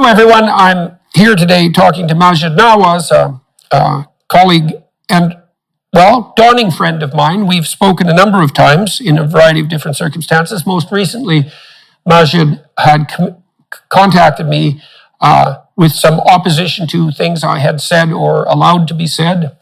Hello, everyone. I'm here today talking to Maajid Nawaz, a colleague and, dawning friend of mine. We've spoken a number of times in a variety of different circumstances. Most recently, Maajid had contacted me with some opposition to things I had said or allowed to be said,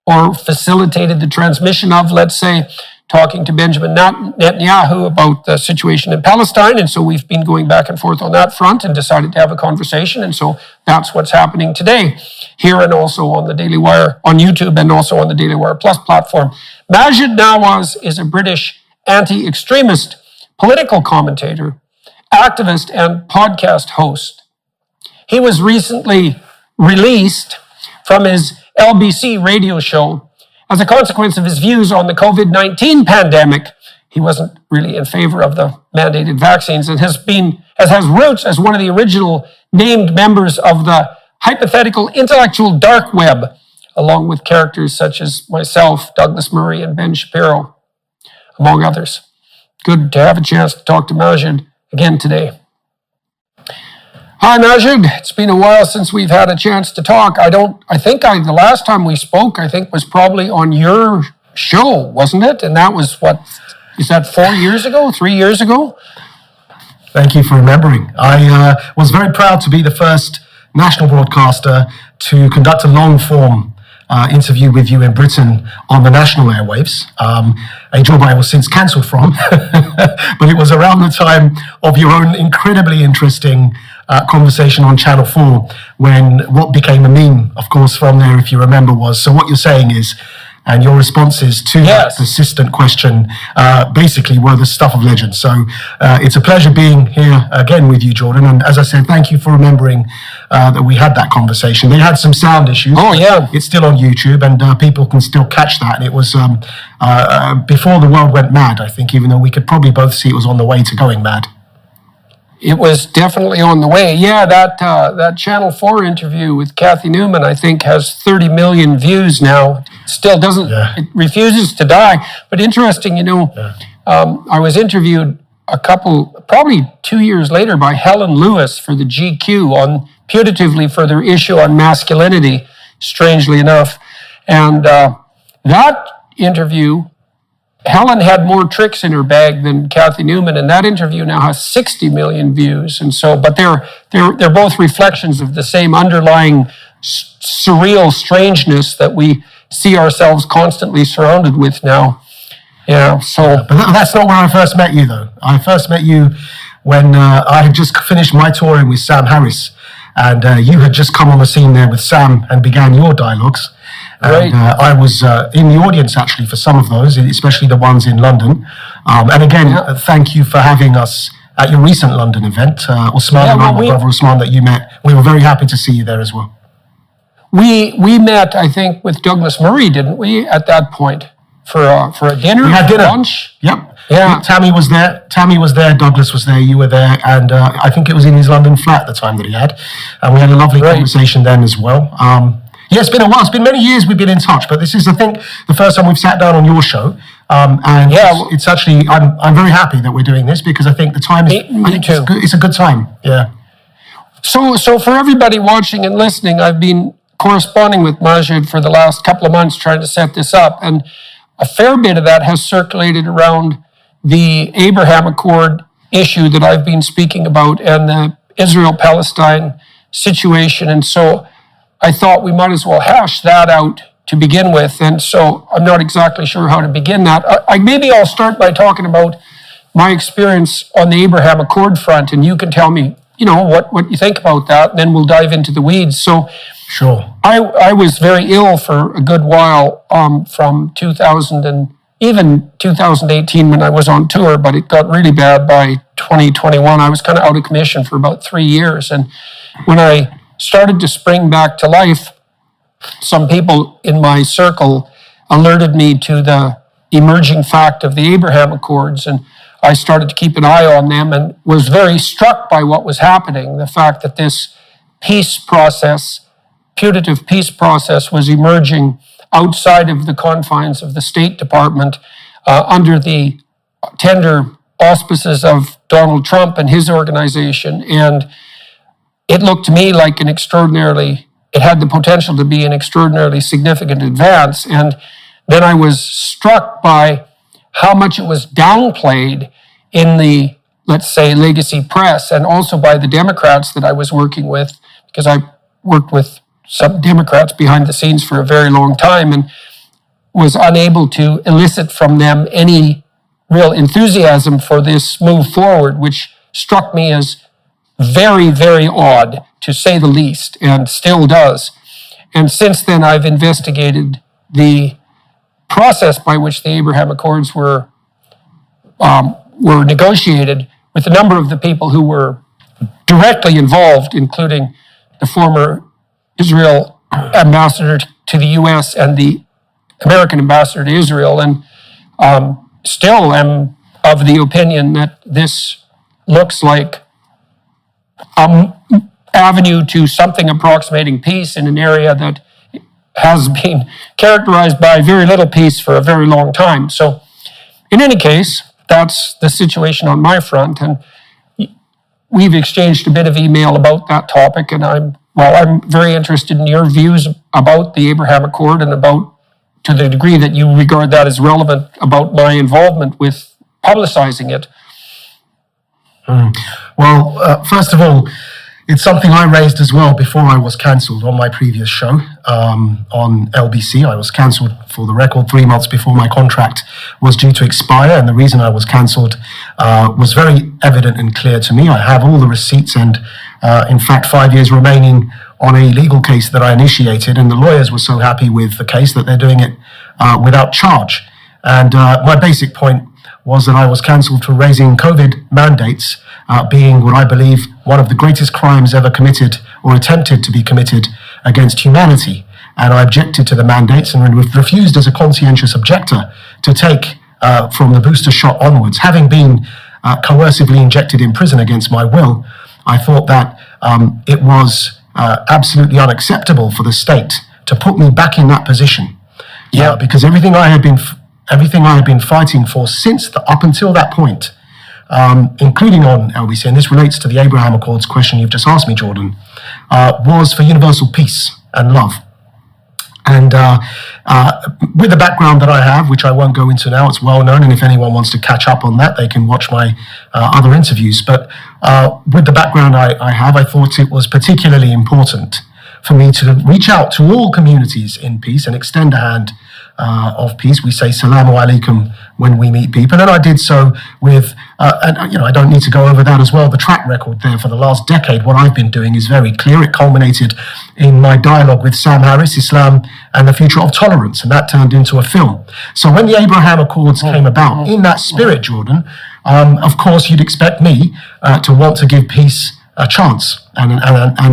or facilitated the transmission of, let's say, talking to Benjamin Netanyahu about the situation in Palestine. And so we've been going back and forth on that front and decided to have a conversation. And so that's what's happening today, here and also on the Daily Wire, on YouTube, and also on the Daily Wire Plus platform. Maajid Nawaz is a British anti-extremist political commentator, activist, and podcast host. He was recently released from his LBC radio show as a consequence of his views on the COVID-19 pandemic. He wasn't really in favor of the mandated vaccines and has roots as one of the original named members of the hypothetical intellectual dark web, along with characters such as myself, Douglas Murray, and Ben Shapiro, among others. Good to have a chance to talk to Maajid again today. Hi, Maajid. It's been a while since we've had a chance to talk. The last time we spoke, was probably on your show, wasn't it? And that was, is that 4 years ago, 3 years ago? Thank you for remembering. I was very proud to be the first national broadcaster to conduct a long-form interview with you in Britain on the national airwaves, a job I was since cancelled from, but it was around the time of your own incredibly interesting conversation on Channel 4 when what became a meme, of course, from there, if you remember, was, so what you're saying is, and your responses to that persistent question basically were the stuff of legend. So it's a pleasure being here again with you, Jordan. And as I said, thank you for remembering that we had that conversation. They had some sound issues. Oh, yeah. It's still on YouTube and people can still catch that. And it was before the world went mad, I think, even though we could probably both see it was on the way to going mad. It was definitely on the way. Yeah, that Channel 4 interview with Kathy Newman, I think, has 30 million views now. Still doesn't, It refuses to die. But interesting, I was interviewed probably 2 years later by Helen Lewis for the GQ putatively for their issue on masculinity, strangely enough. And that interview, Helen had more tricks in her bag than Kathy Newman, and that interview now has 60 million views. And so, but they're both reflections of the same underlying surreal strangeness that we see ourselves constantly surrounded with now. Yeah. So, but that's not where I first met you, though. I first met you when I had just finished my touring with Sam Harris, and you had just come on the scene there with Sam and began your dialogues. And I was in the audience, actually, for some of those, especially the ones in London. And again, thank you for having us at your recent London event. Usman and my brother Usman that you met. We were very happy to see you there as well. We met, I think, with Douglas Murray, didn't we, at that point, for a dinner? We had dinner. Lunch? Yep. Yeah. Tammy was there, Douglas was there, you were there, and I think it was in his London flat at the time that he had. And we had a lovely conversation then as well. Yeah, it's been a while. It's been many years we've been in touch, but this is, I think, the first time we've sat down on your show. And it's actually, I'm very happy that we're doing this because I think the time is, me too. It's a good time. Yeah. So for everybody watching and listening, I've been corresponding with Maajid for the last couple of months trying to set this up, and a fair bit of that has circulated around the Abraham Accord issue that I've been speaking about and the Israel-Palestine situation. And so I thought we might as well hash that out to begin with. And so I'm not exactly sure how to begin that. Maybe I'll start by talking about my experience on the Abraham Accord front, and you can tell me, what you think about that, and then we'll dive into the weeds. So sure. I was very ill for a good while from 2000 and even 2018 when I was on tour, but it got really bad by 2021. I was kind of out of commission for about 3 years. And when I started to spring back to life, some people in my circle alerted me to the emerging fact of the Abraham Accords, and I started to keep an eye on them and was very struck by what was happening, the fact that this putative peace process was emerging outside of the confines of the State Department under the tender auspices of Donald Trump and his organization. And it looked to me like it had the potential to be an extraordinarily significant advance. And then I was struck by how much it was downplayed in the, let's say, legacy press, and also by the Democrats that I was working with, because I worked with some Democrats behind the scenes for a very long time and was unable to elicit from them any real enthusiasm for this move forward, which struck me as very, very odd, to say the least, and still does. And since then, I've investigated the process by which the Abraham Accords were negotiated with a number of the people who were directly involved, including the former Israel ambassador to the U.S. and the American ambassador to Israel, and still am of the opinion that this looks like an avenue to something approximating peace in an area that has been characterized by very little peace for a very long time. So in any case, that's the situation on my front, and we've exchanged a bit of email about that topic, and I'm very interested in your views about the Abraham Accord and about, to the degree that you regard that as relevant, about my involvement with publicizing it. Well, first of all, it's something I raised as well before I was cancelled on my previous show on LBC. I was cancelled, for the record, 3 months before my contract was due to expire, and the reason I was cancelled was very evident and clear to me. I have all the receipts and, in fact, 5 years remaining on a legal case that I initiated, and the lawyers were so happy with the case that they're doing it without charge. And my basic point was that I was cancelled for raising COVID mandates, being what I believe one of the greatest crimes ever committed or attempted to be committed against humanity. And I objected to the mandates and refused as a conscientious objector to take from the booster shot onwards. Having been coercively injected in prison against my will, I thought that it was absolutely unacceptable for the state to put me back in that position. Yeah, because everything I had been fighting for since up until that point, including on LBC, and this relates to the Abraham Accords question you've just asked me, Jordan, was for universal peace and love. And with the background that I have, which I won't go into now, it's well known, and if anyone wants to catch up on that, they can watch my other interviews. But with the background I have, I thought it was particularly important for me to reach out to all communities in peace and extend a hand of peace. We say salamu alaikum when we meet people, and I did so with, and I don't need to go over that as well. The track record there for the last decade, what I've been doing is very clear. It culminated in my dialogue with Sam Harris, Islam and the Future of Tolerance, and that turned into a film. So when the Abraham Accords came about, in that spirit, Jordan, of course you'd expect me to want to give peace a chance. And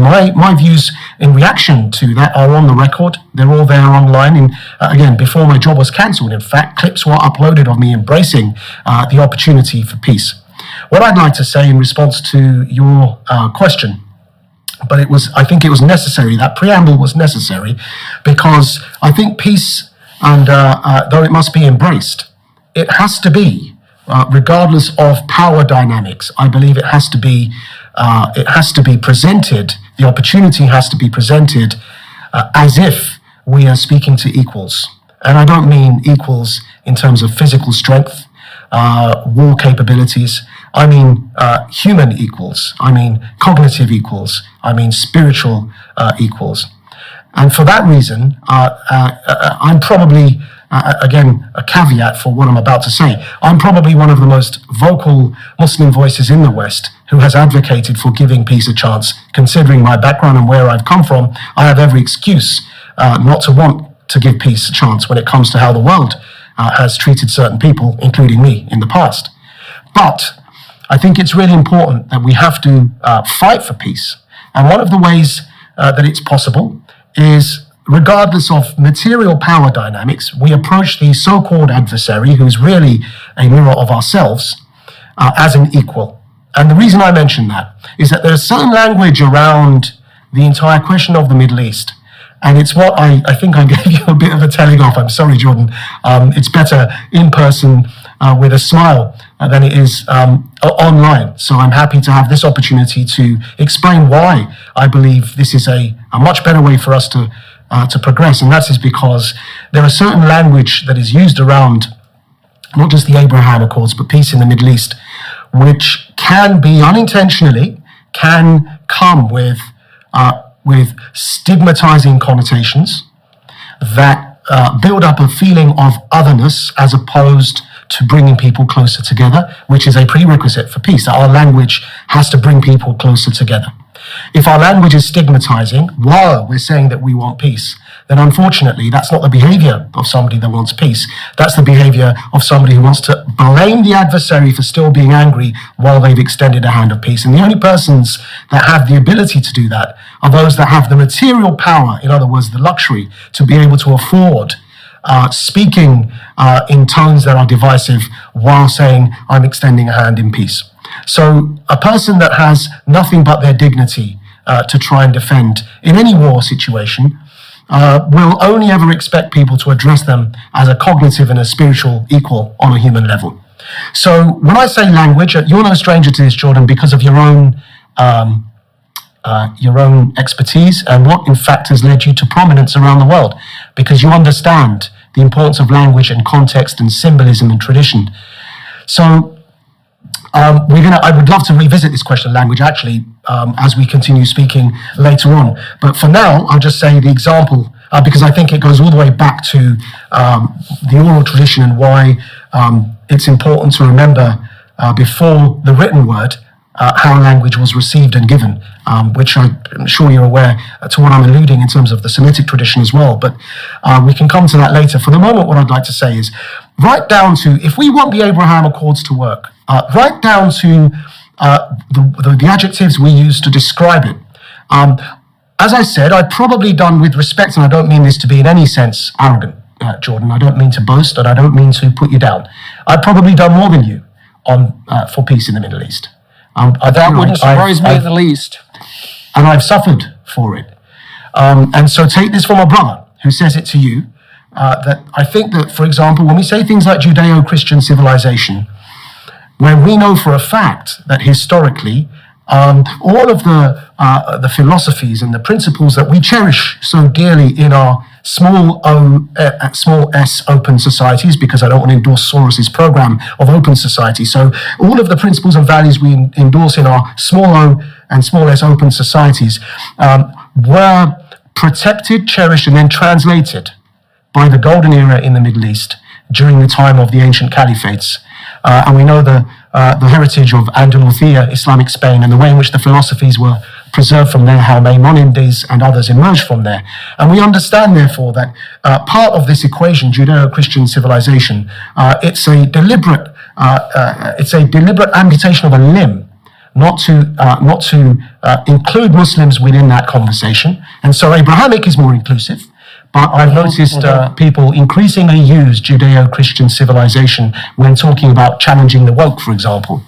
my views in reaction to that are on the record. They're all there online. And again, before my job was cancelled, in fact, clips were uploaded of me embracing the opportunity for peace. What I'd like to say in response to your question, but I think it was necessary, that preamble was necessary, because I think peace, and though it must be embraced, it has to be, regardless of power dynamics, I believe it has to be presented, the opportunity has to be presented as if we are speaking to equals. And I don't mean equals in terms of physical strength, war capabilities. I mean human equals. I mean cognitive equals. I mean spiritual equals. And for that reason, I'm probably, again, a caveat for what I'm about to say, I'm probably one of the most vocal Muslim voices in the West who has advocated for giving peace a chance. Considering my background and where I've come from, I have every excuse not to want to give peace a chance when it comes to how the world has treated certain people, including me, in the past. But I think it's really important that we have to fight for peace. And one of the ways that it's possible is, regardless of material power dynamics, we approach the so-called adversary, who's really a mirror of ourselves, as an equal. And the reason I mention that is that there's certain language around the entire question of the Middle East. And it's what I think I gave you a bit of a telling off. I'm sorry, Jordan. It's better in person with a smile than it is online. So I'm happy to have this opportunity to explain why I believe this is a much better way for us to progress. And that is because there are certain language that is used around not just the Abraham Accords, but peace in the Middle East, which can be unintentionally, can come with stigmatizing connotations that build up a feeling of otherness as opposed to bringing people closer together, which is a prerequisite for peace. Our language has to bring people closer together. If our language is stigmatizing while we're saying that we want peace, then unfortunately that's not the behavior of somebody that wants peace. That's the behavior of somebody who wants to blame the adversary for still being angry while they've extended a hand of peace. And the only persons that have the ability to do that are those that have the material power, in other words, the luxury to be able to afford speaking in tones that are divisive while saying, I'm extending a hand in peace. So a person that has nothing but their dignity to try and defend in any war situation will only ever expect people to address them as a cognitive and a spiritual equal on a human level. So when I say language, you're no stranger to this, Jordan, because of your own expertise and what in fact has led you to prominence around the world, because you understand the importance of language and context and symbolism and tradition. So I would love to revisit this question of language actually as we continue speaking later on. But for now, I'll just say the example because I think it goes all the way back to the oral tradition and why it's important to remember before the written word how language was received and given, which I'm sure you're aware to what I'm alluding in terms of the Semitic tradition as well. But we can come to that later. For the moment, what I'd like to say is right down to, if we want the Abraham Accords to work, right down to the adjectives we use to describe it. As I said, I've probably done with respect, and I don't mean this to be in any sense arrogant, Jordan. I don't mean to boast, and I don't mean to put you down. I've probably done more than you for peace in the Middle East. That wouldn't surprise me in the least. And I've suffered for it. And so take this from a brother who says it to you, that I think that, for example, when we say things like Judeo-Christian civilization, when we know for a fact that historically all of the philosophies and the principles that we cherish so dearly in our small s open societies, because I don't want to endorse Soros's program of open society. So all of the principles and values we endorse in our small o and small s open societies were protected, cherished, and then translated by the golden era in the Middle East during the time of the ancient caliphates. And we know the heritage of Andalusia, Islamic Spain, and the way in which the philosophies were preserved from there, how Maimonides and others emerged from there. And we understand, therefore, that part of this equation, Judeo-Christian civilization, it's a deliberate amputation of a limb, not to include Muslims within that conversation. And so Abrahamic is more inclusive. But I've noticed people increasingly use Judeo-Christian civilization when talking about challenging the woke, for example.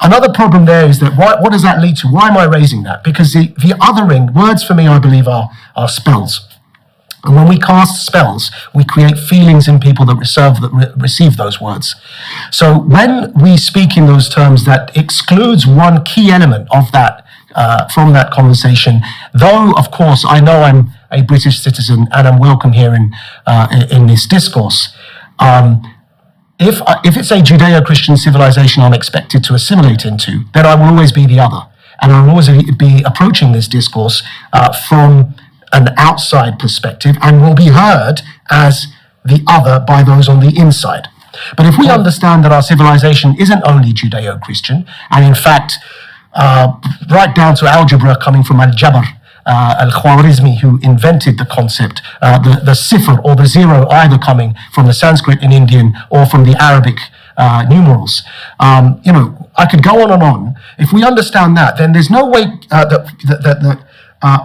Another problem there is that what does that lead to? Why am I raising that? Because the othering, words for me, I believe, are spells. And when we cast spells, we create feelings in people that receive those words. So when we speak in those terms, that excludes one key element of that from that conversation, though, of course, I know I'm a British citizen and I'm welcome here in this discourse. If it's a Judeo-Christian civilization I'm expected to assimilate into, then I will always be the other. And I will always be approaching this discourse from an outside perspective and will be heard as the other by those on the inside. But if we understand that our civilization isn't only Judeo-Christian, and in fact, right down to algebra coming from Al-Jabr, Al-Khwarizmi, who invented the concept, the cipher or the zero either coming from the Sanskrit in Indian or from the Arabic numerals. I could go on and on. If we understand that, then there's no way that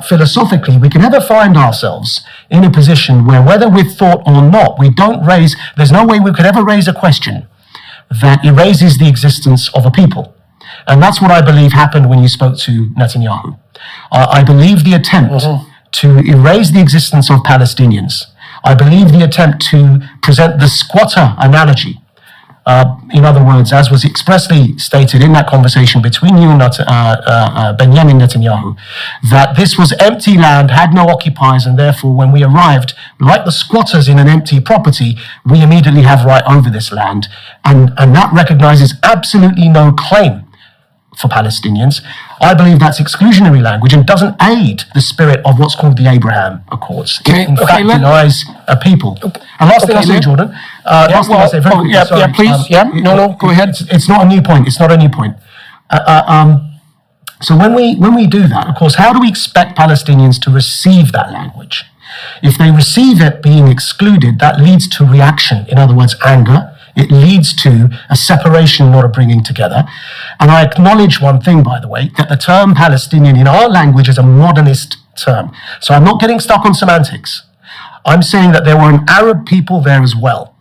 philosophically we can ever find ourselves in a position where, whether with thought or not, there's no way we could ever raise a question that erases the existence of a people. And that's what I believe happened when you spoke to Netanyahu. I believe the attempt to erase the existence of Palestinians. I believe the attempt to present the squatter analogy In other words, as was expressly stated in that conversation between you and Benjamin Netanyahu, that this was empty land, had no occupiers, and therefore when we arrived, like the squatters in an empty property, we immediately have right over this land. And that recognizes absolutely no claim for Palestinians. I believe that's exclusionary language and doesn't aid the spirit of what's called the Abraham Accords. It, in fact, denies a people. And last thing I'll say, Jordan, last thing I'll say very quickly. Please. Go ahead. It's not a new point. It's not a new point. So when we do that, of course, how do we expect Palestinians to receive that language? If they receive it being excluded, that leads to reaction. In other words, anger. It leads to a separation, not a bringing together. And I acknowledge one thing, by the way, that the term Palestinian in our language is a modernist term. So I'm not getting stuck on semantics. I'm saying that there were an Arab people there as well.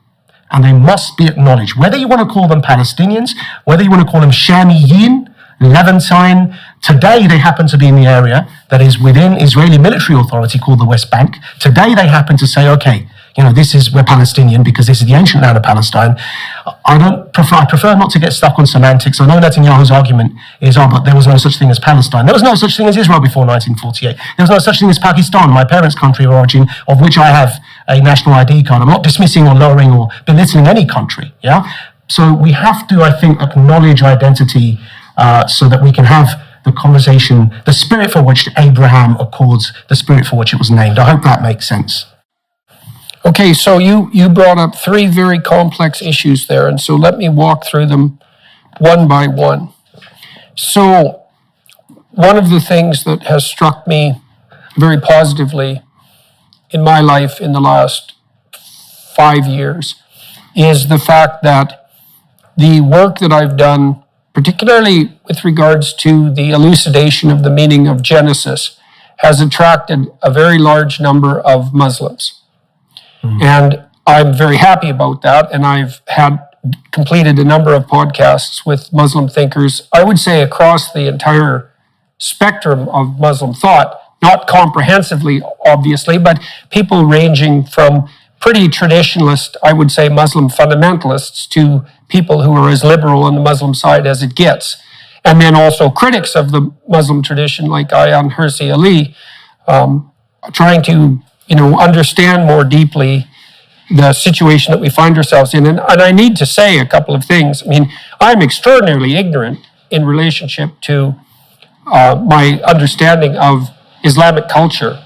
And they must be acknowledged. Whether you want to call them Palestinians, whether you want to call them Shamiyin, Levantine, today they happen to be in the area that is within Israeli military authority called the West Bank. Today they happen to say, okay, we're Palestinian because this is the ancient land of Palestine. I prefer not to get stuck on semantics. I know Netanyahu's argument is, but there was no such thing as Palestine. There was no such thing as Israel before 1948. There was no such thing as Pakistan, my parents' country of origin, of which I have a national ID card. I'm not dismissing or lowering or belittling any country. Yeah. So we have to, I think, acknowledge identity so that we can have the conversation, the spirit for which the Abraham Accords, the spirit for which it was named. I hope that makes sense. Okay, so you brought up three very complex issues there, and so let me walk through them one by one. So one of the things that has struck me very positively in my life in the last 5 years is the fact that the work that I've done, particularly with regards to the elucidation of the meaning of Genesis, has attracted a very large number of Muslims. And I'm very happy about that. And I've completed a number of podcasts with Muslim thinkers, I would say across the entire spectrum of Muslim thought, not comprehensively, obviously, but people ranging from pretty traditionalist, I would say Muslim fundamentalists, to people who are as liberal on the Muslim side as it gets. And then also critics of the Muslim tradition like Ayaan Hirsi Ali, trying to understand more deeply the situation that we find ourselves in. And I need to say a couple of things. I mean, I'm extraordinarily ignorant in relationship to my understanding of Islamic culture.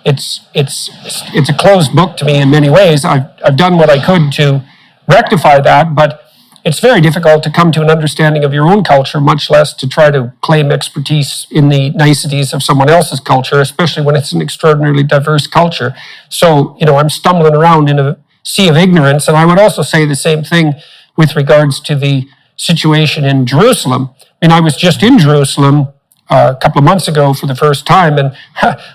It's a closed book to me in many ways. I've done what I could to rectify that, but it's very difficult to come to an understanding of your own culture, much less to try to claim expertise in the niceties of someone else's culture, especially when it's an extraordinarily diverse culture. So, I'm stumbling around in a sea of ignorance. And I would also say the same thing with regards to the situation in Jerusalem. I was just in Jerusalem a couple of months ago for the first time. And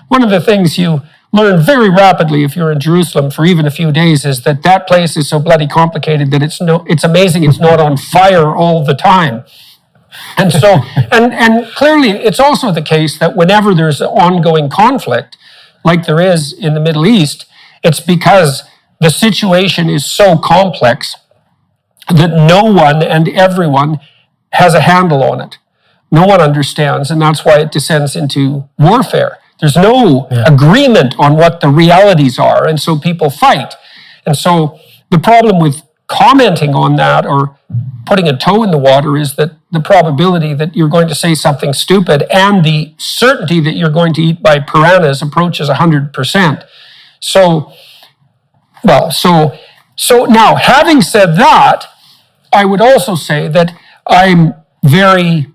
one of the things you learn very rapidly if you're in Jerusalem for even a few days is that place is so bloody complicated that it's amazing it's not on fire all the time. And so, and clearly it's also the case that whenever there's an ongoing conflict, like there is in the Middle East, it's because the situation is so complex that no one and everyone has a handle on it. No one understands, and that's why it descends into warfare. There's no agreement on what the realities are, and so people fight. And so the problem with commenting on that or putting a toe in the water is that the probability that you're going to say something stupid and the certainty that you're going to eat by piranhas approaches 100%. So now, having said that, I would also say that I'm very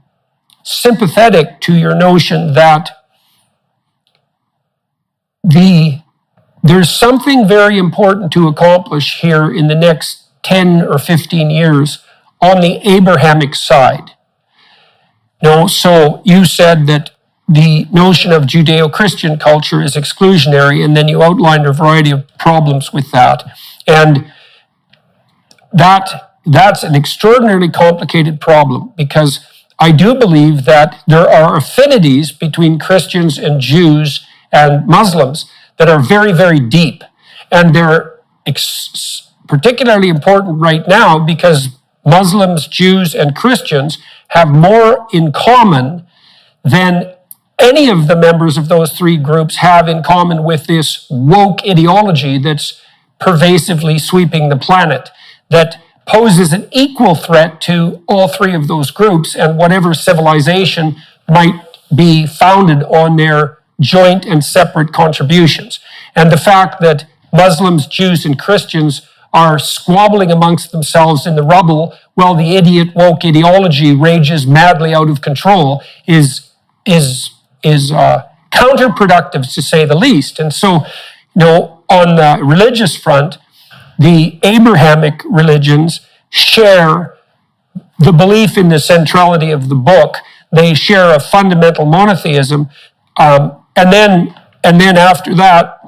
sympathetic to your notion that there's something very important to accomplish here in the next 10 or 15 years on the Abrahamic side. So you said that the notion of Judeo-Christian culture is exclusionary, and then you outlined a variety of problems with that. And that's an extraordinarily complicated problem, because I do believe that there are affinities between Christians and Jews and Muslims that are very, very deep. And they're particularly important right now because Muslims, Jews, and Christians have more in common than any of the members of those three groups have in common with this woke ideology that's pervasively sweeping the planet, that poses an equal threat to all three of those groups and whatever civilization might be founded on their joint and separate contributions. And the fact that Muslims, Jews, and Christians are squabbling amongst themselves in the rubble while the idiot woke ideology rages madly out of control is counterproductive, to say the least. And so, on the religious front, the Abrahamic religions share the belief in the centrality of the book. They share a fundamental monotheism, and then after that,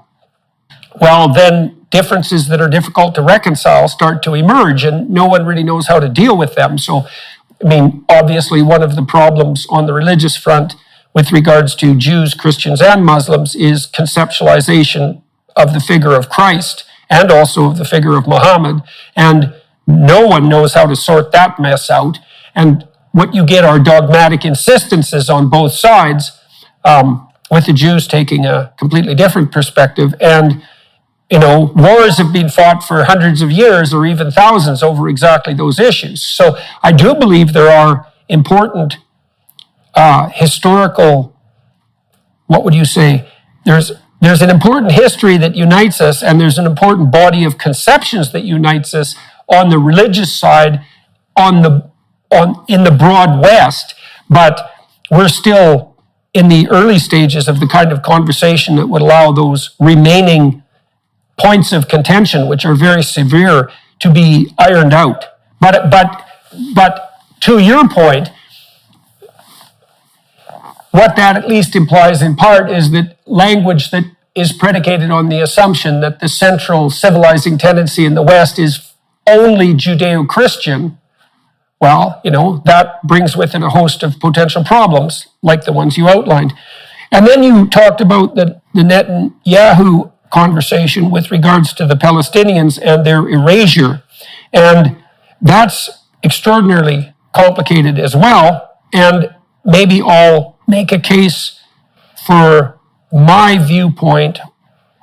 then differences that are difficult to reconcile start to emerge, and no one really knows how to deal with them. So, obviously, one of the problems on the religious front with regards to Jews, Christians, and Muslims is conceptualization of the figure of Christ and also of the figure of Muhammad. And no one knows how to sort that mess out. And what you get are dogmatic insistences on both sides, with the Jews taking a completely different perspective. And, wars have been fought for hundreds of years or even thousands over exactly those issues. So I do believe there are important historical, what would you say? There's an important history that unites us, and there's an important body of conceptions that unites us on the religious side, in the broad West. But we're still in the early stages of the kind of conversation that would allow those remaining points of contention, which are very severe, to be ironed out. But to your point, what that at least implies in part is that language that is predicated on the assumption that the central civilizing tendency in the West is only Judeo-Christian, that brings with it a host of potential problems, like the ones you outlined. And then you talked about the Netanyahu conversation with regards to the Palestinians and their erasure. And that's extraordinarily complicated as well. And maybe I'll make a case for my viewpoint,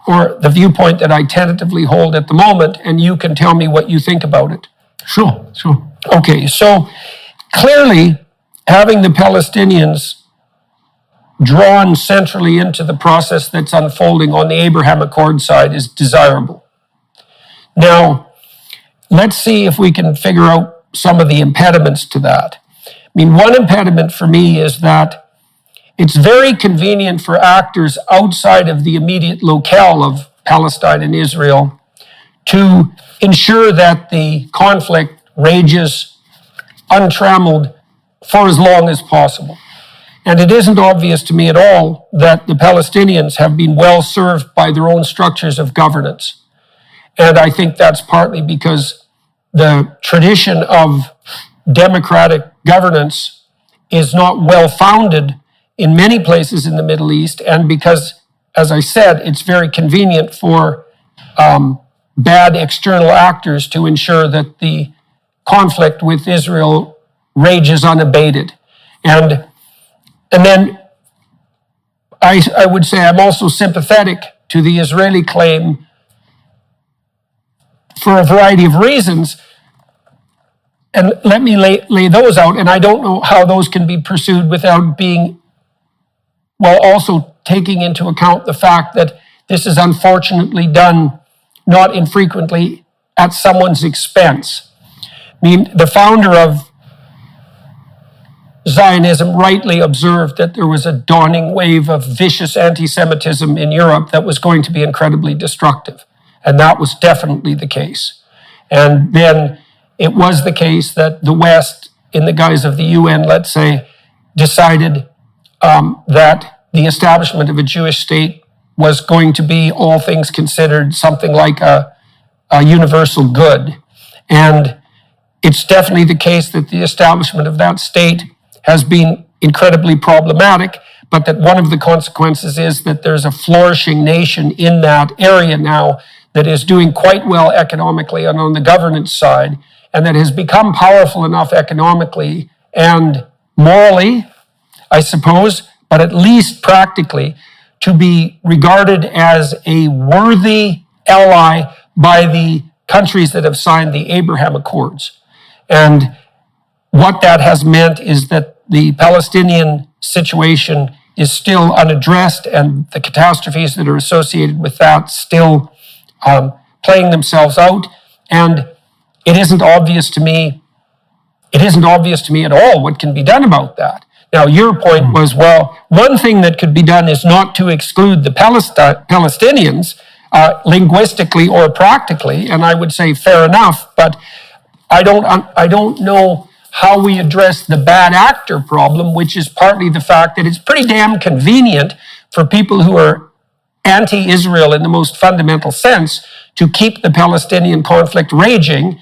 or the viewpoint that I tentatively hold at the moment, and you can tell me what you think about it. Sure. Okay, so clearly having the Palestinians drawn centrally into the process that's unfolding on the Abraham Accord side is desirable. Now, let's see if we can figure out some of the impediments to that. One impediment for me is that it's very convenient for actors outside of the immediate locale of Palestine and Israel to ensure that the conflict rages untrammeled for as long as possible. And it isn't obvious to me at all that the Palestinians have been well served by their own structures of governance. And I think that's partly because the tradition of democratic governance is not well founded in many places in the Middle East, and because, as I said, it's very convenient for bad external actors to ensure that the conflict with Israel rages unabated. And then I would say I'm also sympathetic to the Israeli claim for a variety of reasons. And let me lay those out, and I don't know how those can be pursued without also taking into account the fact that this is unfortunately done not infrequently at someone's expense. The founder of Zionism rightly observed that there was a dawning wave of vicious anti-Semitism in Europe that was going to be incredibly destructive. And that was definitely the case. And then it was the case that the West, in the guise of the UN, let's say, decided that the establishment of a Jewish state was going to be, all things considered, something like a universal good. And it's definitely the case that the establishment of that state has been incredibly problematic, but that one of the consequences is that there's a flourishing nation in that area now that is doing quite well economically and on the governance side, and that has become powerful enough economically and morally, I suppose, but at least practically, to be regarded as a worthy ally by the countries that have signed the Abraham Accords. And what that has meant is that the Palestinian situation is still unaddressed, and the catastrophes that are associated with that still playing themselves out. And it isn't obvious to me at all what can be done about that. Now, your point was, well, one thing that could be done is not to exclude the Palestinians linguistically or practically, and I would say fair enough, but I don't know how we address the bad actor problem, which is partly the fact that it's pretty damn convenient for people who are anti-Israel in the most fundamental sense to keep the Palestinian conflict raging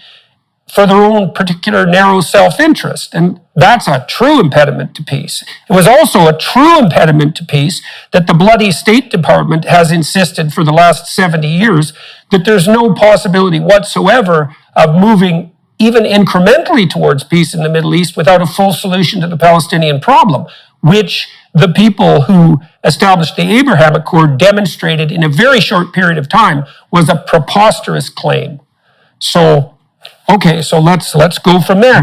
for their own particular narrow self-interest. And that's a true impediment to peace. It was also a true impediment to peace that the bloody State Department has insisted for the last 70 years that there's no possibility whatsoever of moving even incrementally towards peace in the Middle East without a full solution to the Palestinian problem, which the people who established the Abraham Accord demonstrated in a very short period of time was a preposterous claim. So, okay, so let's go from there.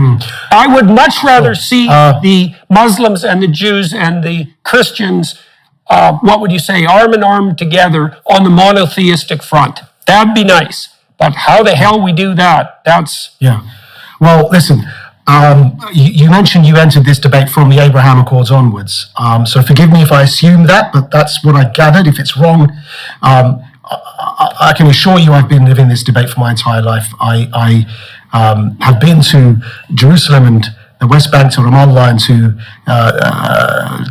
I would much rather see the Muslims and the Jews and the Christians, what would you say, arm in arm together on the monotheistic front. That'd be nice. But how the hell we do that, that's... Yeah. Well, listen, you mentioned you entered this debate from the Abraham Accords onwards. So forgive me if I assume that, but that's what I gathered. If it's wrong, I can assure you I've been living this debate for my entire life. I have been to Jerusalem and the West Bank to Ramallah and to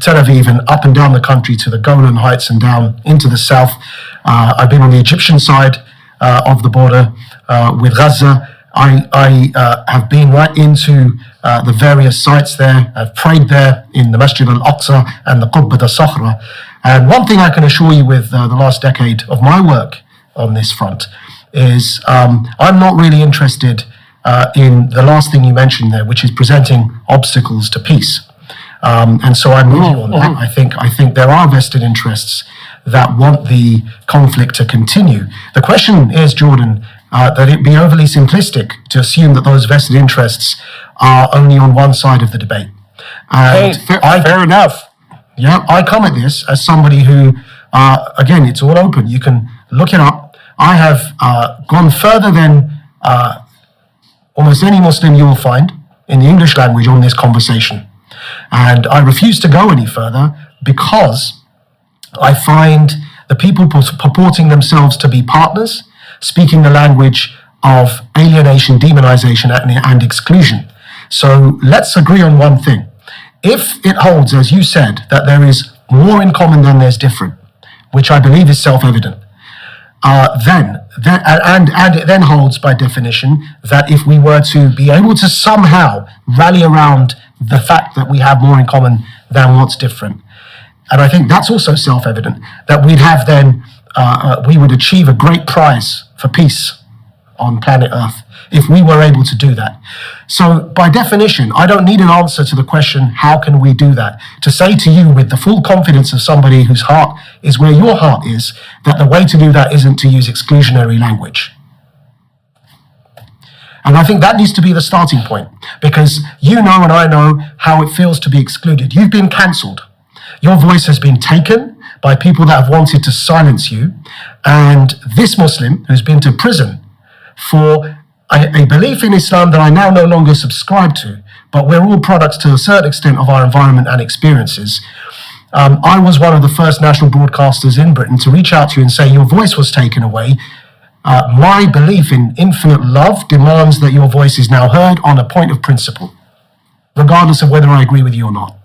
Tel Aviv and up and down the country to the Golan Heights and down into the south. I've been on the Egyptian side of the border with Gaza. I have been right into the various sites there. I've prayed there in the Masjid al-Aqsa and the Qubbat al-Sakhra. And one thing I can assure you with the last decade of my work on this front is I'm not really interested in the last thing you mentioned there, which is presenting obstacles to peace. And so I'm with you on that. I think there are vested interests that want the conflict to continue. The question is, Jordan, that it be overly simplistic to assume that those vested interests are only on one side of the debate. And fair enough. Yeah, I come at this as somebody who, again, it's all open. You can look it up. I have gone further than almost any Muslim you will find in the English language on this conversation. And I refuse to go any further because I find the people purporting themselves to be partners speaking the language of alienation, demonization, and exclusion. So let's agree on one thing. If it holds, as you said, that there is more in common than there's different, which I believe is self-evident, then it then holds by definition that if we were to be able to somehow rally around the fact that we have more in common than what's different, and I think that's also self-evident, that we'd have then, we would achieve a great prize for peace on planet Earth if we were able to do that. So by definition, I don't need an answer to the question, how can we do that? To say to you with the full confidence of somebody whose heart is where your heart is, that the way to do that isn't to use exclusionary language. And I think that needs to be the starting point, because you know and I know how it feels to be excluded. You've been cancelled. Your voice has been taken by people that have wanted to silence you. And this Muslim who's been to prison for a belief in Islam that I now no longer subscribe to, but we're all products to a certain extent of our environment and experiences. I was one of the first national broadcasters in Britain to reach out to you and say, your voice was taken away. My belief in infinite love demands that your voice is now heard on a point of principle, regardless of whether I agree with you or not.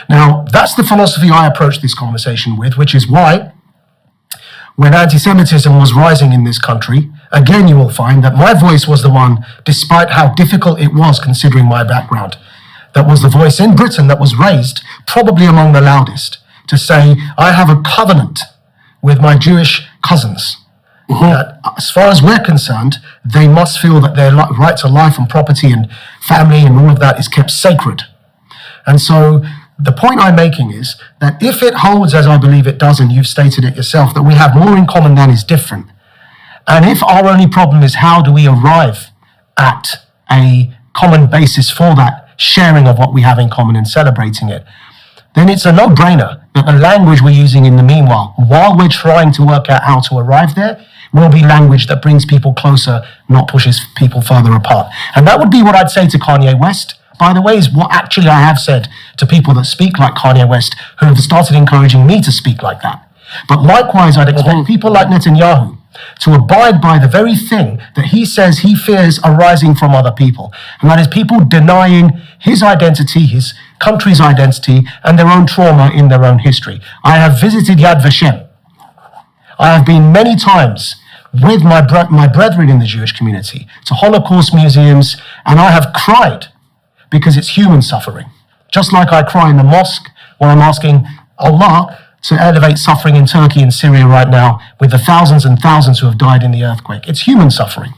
Now, that's the philosophy I approached this conversation with, which is why, when anti-Semitism was rising in this country, again, you will find that my voice was the one, despite how difficult it was considering my background, that was the voice in Britain that was raised, probably among the loudest, to say, I have a covenant with my Jewish cousins that as far as we're concerned, they must feel that their right to life and property and family and all of that is kept sacred. And so the point I'm making is that if it holds, as I believe it does, and you've stated it yourself, that we have more in common than is different, and if our only problem is how do we arrive at a common basis for that sharing of what we have in common and celebrating it, then it's a no-brainer that the language we're using in the meanwhile, while we're trying to work out how to arrive there, will be language that brings people closer, not pushes people further apart. And that would be what I'd say to Kanye West, by the way, is what actually I have said to people that speak like Kanye West, who have started encouraging me to speak like that. But likewise, I'd expect people like Netanyahu to abide by the very thing that he says he fears arising from other people. And that is people denying his identity, his country's identity, and their own trauma in their own history. I have visited Yad Vashem. I have been many times with my brethren in the Jewish community to Holocaust museums, and I have cried because it's human suffering. Just like I cry in the mosque when I'm asking Allah to elevate suffering in Turkey and Syria right now with the thousands and thousands who have died in the earthquake. It's human suffering.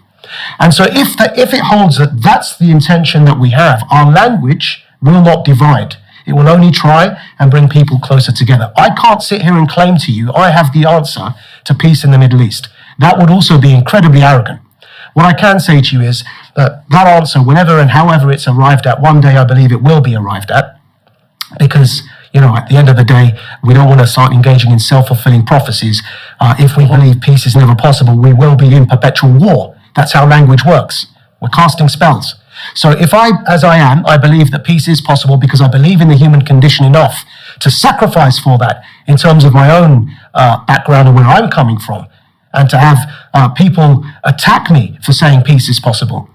And so if it holds that that's the intention that we have, our language will not divide. It will only try and bring people closer together. I can't sit here and claim to you I have the answer to peace in the Middle East. That would also be incredibly arrogant. What I can say to you is that that answer, whenever and however it's arrived at, one day I believe it will be arrived at, because at the end of the day, we don't want to start engaging in self-fulfilling prophecies. If we believe peace is never possible, we will be in perpetual war. That's how language works. We're casting spells. So if I believe that peace is possible because I believe in the human condition enough to sacrifice for that in terms of my own background and where I'm coming from, and to have people attack me for saying peace is possible,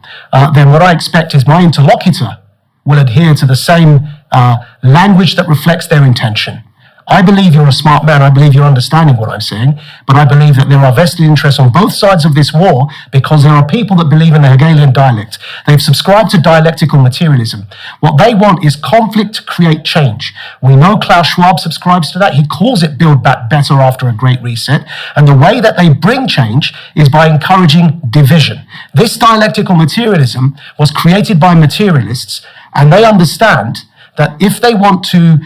then what I expect is my interlocutor will adhere to the same language that reflects their intention. I believe you're a smart man. I believe you're understanding what I'm saying, but I believe that there are vested interests on both sides of this war because there are people that believe in the Hegelian dialect. They've subscribed to dialectical materialism. What they want is conflict to create change. We know Klaus Schwab subscribes to that. He calls it Build Back Better after a great reset. And the way that they bring change is by encouraging division. This dialectical materialism was created by materialists, and they understand that if they want to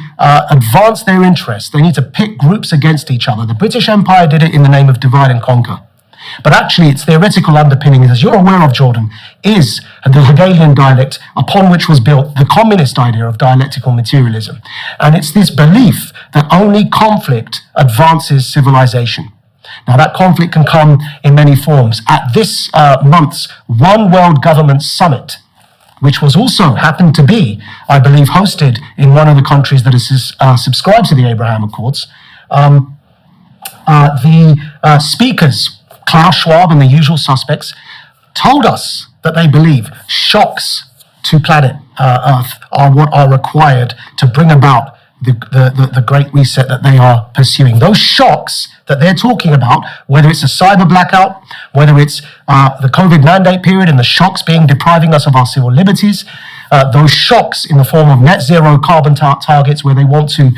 advance their interests, they need to pit groups against each other. The British Empire did it in the name of divide and conquer. But actually, its theoretical underpinning, as you're aware of, Jordan, is the Hegelian dialect upon which was built the communist idea of dialectical materialism. And it's this belief that only conflict advances civilization. Now, that conflict can come in many forms. At this month's One World Government Summit, which was also happened to be, I believe, hosted in one of the countries that is subscribed to the Abraham Accords, the speakers, Klaus Schwab and the usual suspects, told us that they believe shocks to planet Earth are what are required to bring about the great reset that they are pursuing. Those shocks that they're talking about, whether it's a cyber blackout, whether it's the COVID mandate period and the shocks depriving us of our civil liberties, those shocks in the form of net zero carbon targets where they want to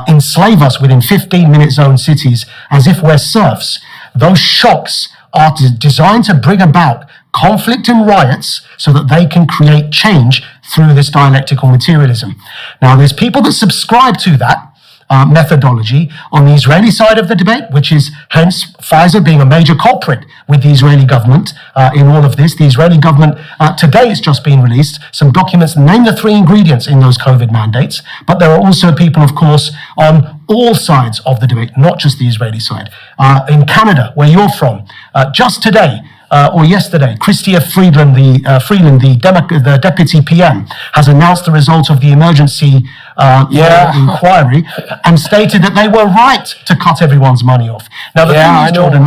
enslave us within 15-minute zone cities as if we're serfs, those shocks are designed to bring about conflict and riots so that they can create change through this dialectical materialism. Now, there's people that subscribe to that methodology on the Israeli side of the debate, which is hence Pfizer being a major culprit with the Israeli government in all of this. The Israeli government, today it's just been released, some documents name the 3 ingredients in those COVID mandates, but there are also people, of course, on all sides of the debate, not just the Israeli side. In Canada, where you're from, just today, or yesterday, Chrystia Freeland, the deputy PM, has announced the result of the emergency inquiry and stated that they were right to cut everyone's money off. Now, the thing is, Jordan,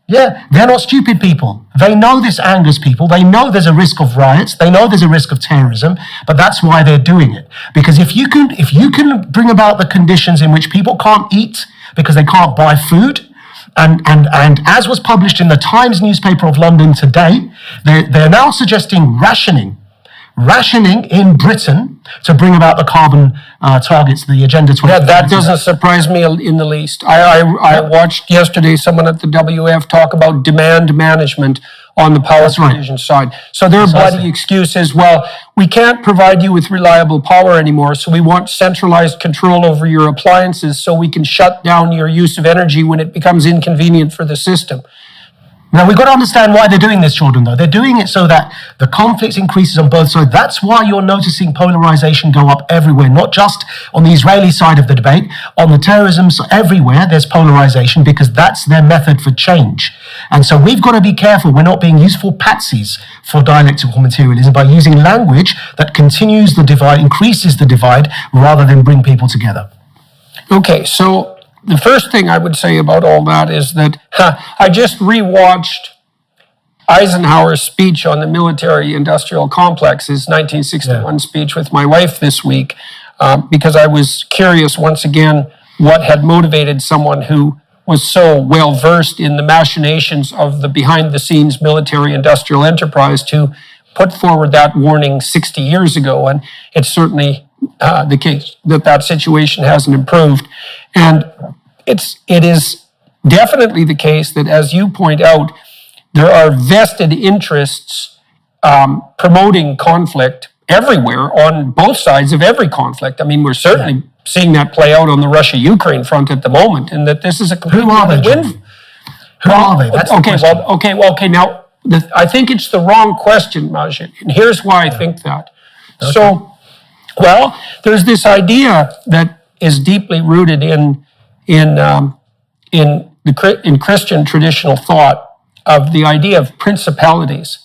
they're not stupid people. They know this angers people. They know there's a risk of riots. They know there's a risk of terrorism, but that's why they're doing it. Because if you can bring about the conditions in which people can't eat because they can't buy food, and as was published in the Times newspaper of London today, they're now suggesting rationing rationing in Britain to bring about the carbon targets, the Agenda 2030. Yeah, that doesn't surprise me in the least. I watched yesterday someone at the WF talk about demand management on the power provision side. So their bloody excuse is, well, we can't provide you with reliable power anymore, so we want centralized control over your appliances so we can shut down your use of energy when it becomes inconvenient for the system. Now, we've got to understand why they're doing this, Jordan, though. They're doing it so that the conflict increases on both sides. That's why you're noticing polarization go up everywhere, not just on the Israeli side of the debate, on the terrorism, so everywhere there's polarization, because that's their method for change. And so we've got to be careful we're not being useful patsies for dialectical materialism by using language that continues the divide, increases the divide, rather than bring people together. Okay, so the first thing I would say about all that is that I just rewatched Eisenhower's speech on the military-industrial complex, his 1961 speech with my wife this week, because I was curious once again what had motivated someone who was so well-versed in the machinations of the behind-the-scenes military-industrial enterprise to put forward that warning 60 years ago. And it's certainly the case that situation hasn't improved. And it is definitely the case that, as you point out, there are vested interests promoting conflict everywhere on both sides of every conflict. I mean, we're certainly seeing that play out on the Russia-Ukraine front at the moment, and that this is a complete Who are they, win. Who are they? That's Okay. Now, I think it's the wrong question, Maajid, and here's why I think that. Okay. So, well, there's this idea that is deeply rooted in Christian traditional thought of the idea of principalities.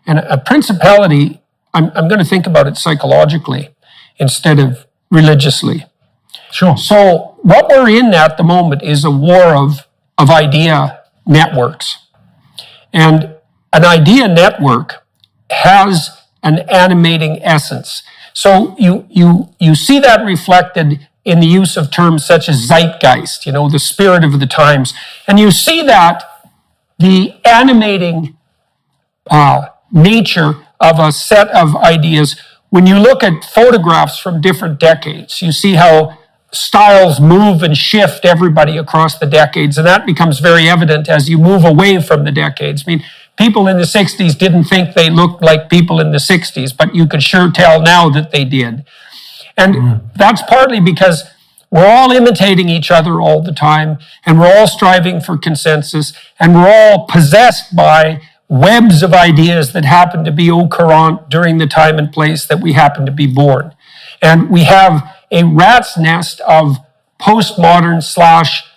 And a principality, I'm going to think about it psychologically instead of religiously. Sure. So what we're in at the moment is a war of idea networks. And an idea network has an animating essence. So you see that reflected in the use of terms such as zeitgeist, the spirit of the times. And you see that the animating nature of a set of ideas, when you look at photographs from different decades, you see how styles move and shift everybody across the decades. And that becomes very evident as you move away from the decades. I mean, people in the 60s didn't think they looked like people in the 60s, but you could sure tell now that they did. And that's partly because we're all imitating each other all the time, and we're all striving for consensus, and we're all possessed by webs of ideas that happen to be au courant during the time and place that we happen to be born. And we have a rat's nest of postmodern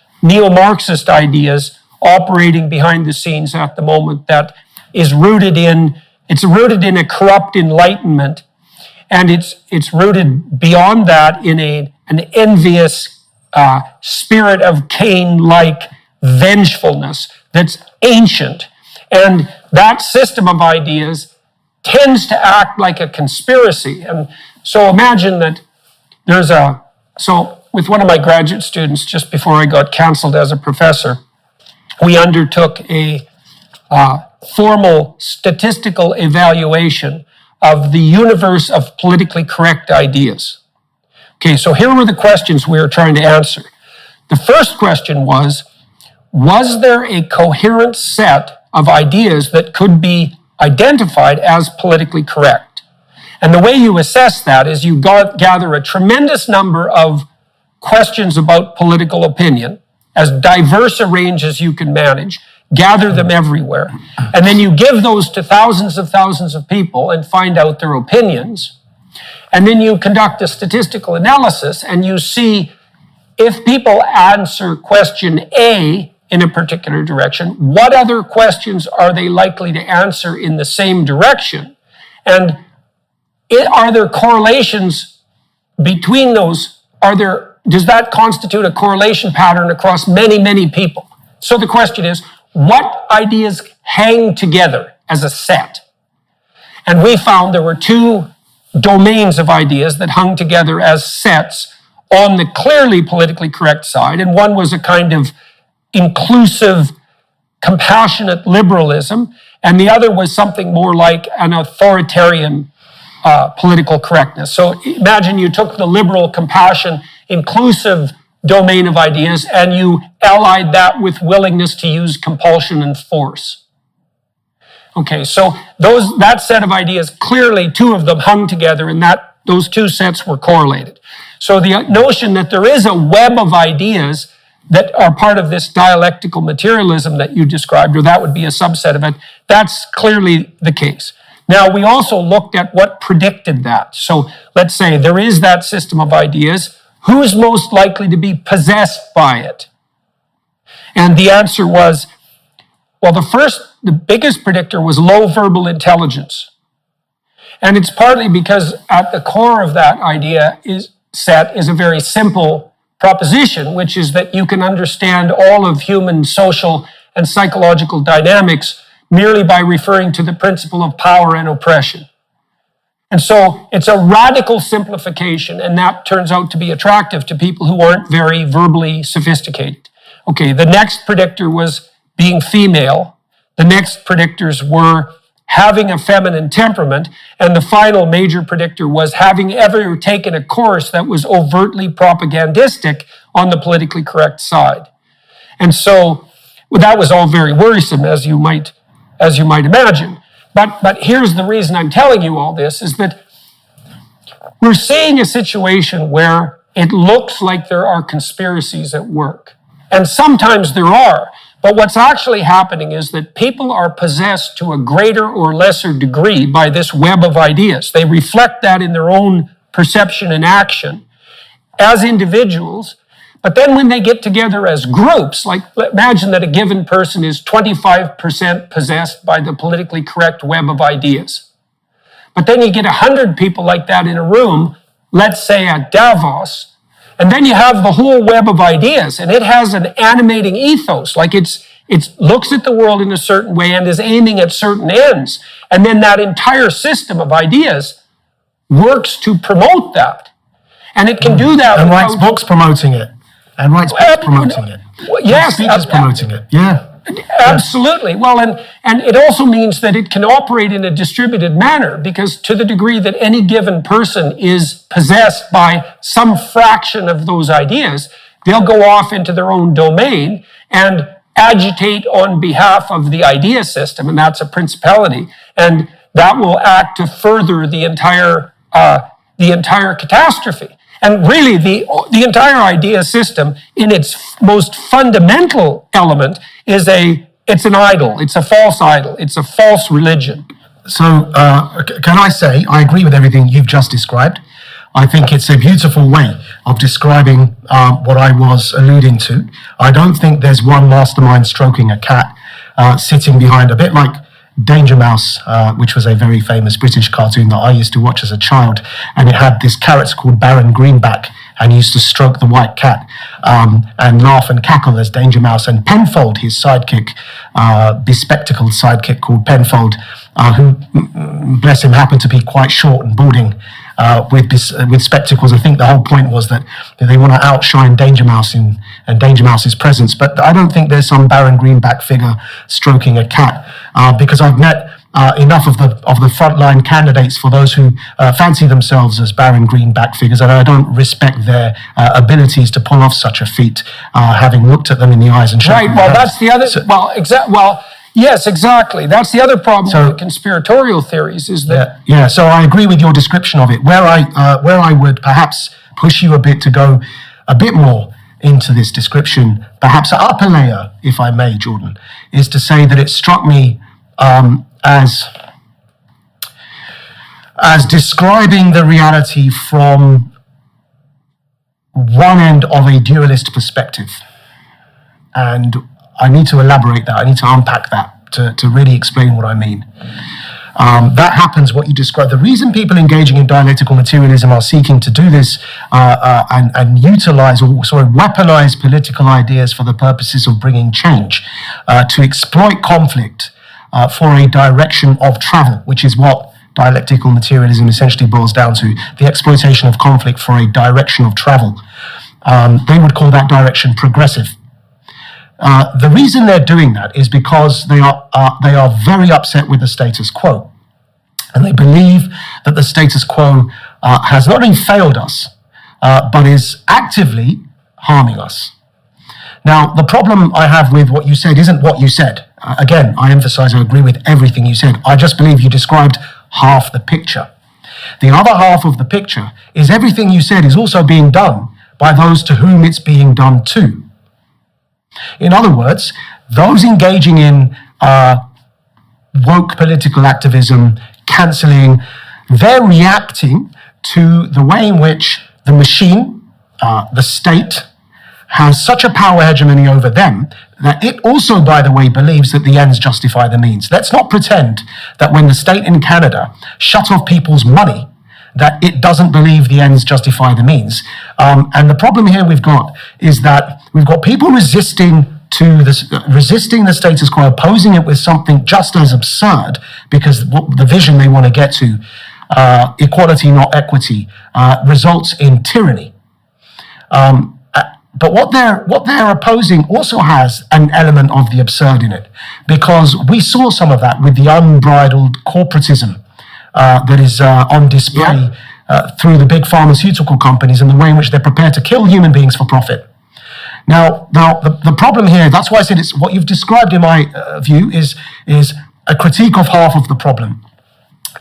/ neo-Marxist ideas operating behind the scenes at the moment that is rooted in a corrupt enlightenment. And it's rooted beyond that in an envious spirit of Cain-like vengefulness that's ancient. And that system of ideas tends to act like a conspiracy. And so imagine that so with one of my graduate students, just before I got canceled as a professor, we undertook a formal statistical evaluation of the universe of politically correct ideas. Okay, so here were the questions we were trying to answer. The first question was there a coherent set of ideas that could be identified as politically correct? And the way you assess that is you gather a tremendous number of questions about political opinion, as diverse a range as you can manage, gather them everywhere, and then you give those to thousands of people and find out their opinions. And then you conduct a statistical analysis and you see if people answer question A in a particular direction, what other questions are they likely to answer in the same direction? And are there correlations between those? Does that constitute a correlation pattern across many, many people? So the question is, what ideas hang together as a set? And we found there were two domains of ideas that hung together as sets on the clearly politically correct side, and one was a kind of inclusive, compassionate liberalism, and the other was something more like an authoritarian political correctness. So imagine you took the liberal, compassion, inclusive domain of ideas and you allied that with willingness to use compulsion and force. Okay, so that set of ideas, clearly two of them hung together and those two sets were correlated. So the notion that there is a web of ideas that are part of this dialectical materialism that you described, or that would be a subset of it, that's clearly the case. Now, we also looked at what predicted that. So let's say there is that system of ideas. Who's most likely to be possessed by it? And the answer was, well, the biggest predictor was low verbal intelligence. And it's partly because at the core of that idea is a very simple proposition, which is that you can understand all of human social and psychological dynamics merely by referring to the principle of power and oppression. And so it's a radical simplification, and that turns out to be attractive to people who aren't very verbally sophisticated. Okay, the next predictor was being female. The next predictors were having a feminine temperament, and the final major predictor was having ever taken a course that was overtly propagandistic on the politically correct side. And so that was all very worrisome, as you might imagine. But here's the reason I'm telling you all this, is that we're seeing a situation where it looks like there are conspiracies at work. And sometimes there are. But what's actually happening is that people are possessed to a greater or lesser degree by this web of ideas. They reflect that in their own perception and action as individuals. But then when they get together as groups, like imagine that a given person is 25% possessed by the politically correct web of ideas. But then you get 100 people like that in a room, let's say at Davos, and then you have the whole web of ideas, and it has an animating ethos, like it looks at the world in a certain way and is aiming at certain ends. And then that entire system of ideas works to promote that. And it can do that. And writes books promoting it. And writes books promoting it. Yes. Speeches promoting it. Yeah. Absolutely. Well, and it also means that it can operate in a distributed manner, because to the degree that any given person is possessed by some fraction of those ideas, they'll go off into their own domain and agitate on behalf of the idea system, and that's a principality, and that will act to further the entire catastrophe. And really, the entire idea system, in its most fundamental element, it's an idol. It's a false idol. It's a false religion. So, can I say, I agree with everything you've just described. I think it's a beautiful way of describing what I was alluding to. I don't think there's one mastermind stroking a cat sitting behind, a bit like Danger Mouse, which was a very famous British cartoon that I used to watch as a child, and it had this character called Baron Greenback, and he used to stroke the white cat and laugh and cackle as Danger Mouse. And Penfold, his sidekick, bespectacled sidekick called Penfold, who, bless him, happened to be quite short and balding with spectacles. I think the whole point was that they want to outshine Danger Mouse and Danger Mouse's presence. But I don't think there's some Baron Greenback figure stroking a cat, because I've met enough of the frontline candidates for those who fancy themselves as Baron Greenback figures, and I don't respect their abilities to pull off such a feat, having looked at them in the eyes and shaken right. Well, my that's the other. Yes, exactly. That's the other problem with conspiratorial theories, is that... Yeah, so I agree with your description of it. Where I would perhaps push you a bit to go a bit more into this description, perhaps an upper layer, if I may, Jordan, is to say that it struck me as describing the reality from one end of a dualist perspective. And I need to elaborate that. I need to unpack that to really explain what I mean. That happens, what you described. The reason people engaging in dialectical materialism are seeking to do this and utilize or weaponize political ideas for the purposes of bringing change, to exploit conflict for a direction of travel, which is what dialectical materialism essentially boils down to, the exploitation of conflict for a direction of travel. They would call that direction progressive. The reason they're doing that is because they are very upset with the status quo. And they believe that the status quo has not only failed us, but is actively harming us. Now, the problem I have with what you said isn't what you said. Again, I emphasize I agree with everything you said. I just believe you described half the picture. The other half of the picture is everything you said is also being done by those to whom it's being done to. In other words, those engaging in woke political activism, cancelling, they're reacting to the way in which the machine, the state, has such a power hegemony over them that it also, by the way, believes that the ends justify the means. Let's not pretend that when the state in Canada shut off people's money, that it doesn't believe the ends justify the means. And the problem here we've got is that we've got people resisting the status quo, opposing it with something just as absurd, because the vision they want to get to, equality, not equity, results in tyranny. But what they're opposing also has an element of the absurd in it, because we saw some of that with the unbridled corporatism that is on display through the big pharmaceutical companies and the way in which they're prepared to kill human beings for profit. Now, the problem here, that's why I said it's what you've described in my view is a critique of half of the problem.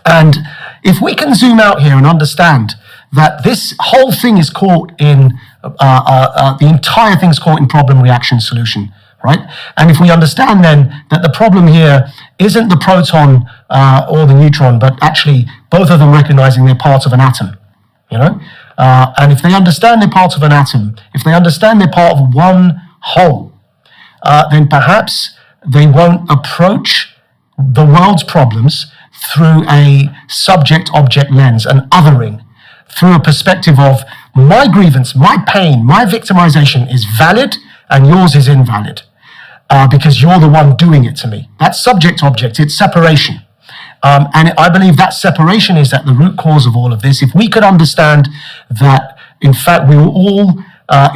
And if we can zoom out here and understand that this whole thing is caught in, the entire thing is caught in problem, reaction, solution, right? And if we understand then that the problem here isn't the proton or the neutron, but actually both of them recognizing they're parts of an atom, you know? And if they understand they're parts of an atom, if they understand they're part of one whole, then perhaps they won't approach the world's problems through a subject-object lens, an othering, through a perspective of my grievance, my pain, my victimization is valid and yours is invalid because you're the one doing it to me. That's subject-object, it's separation. And I believe that separation is at the root cause of all of this. If we could understand that, in fact, we were all,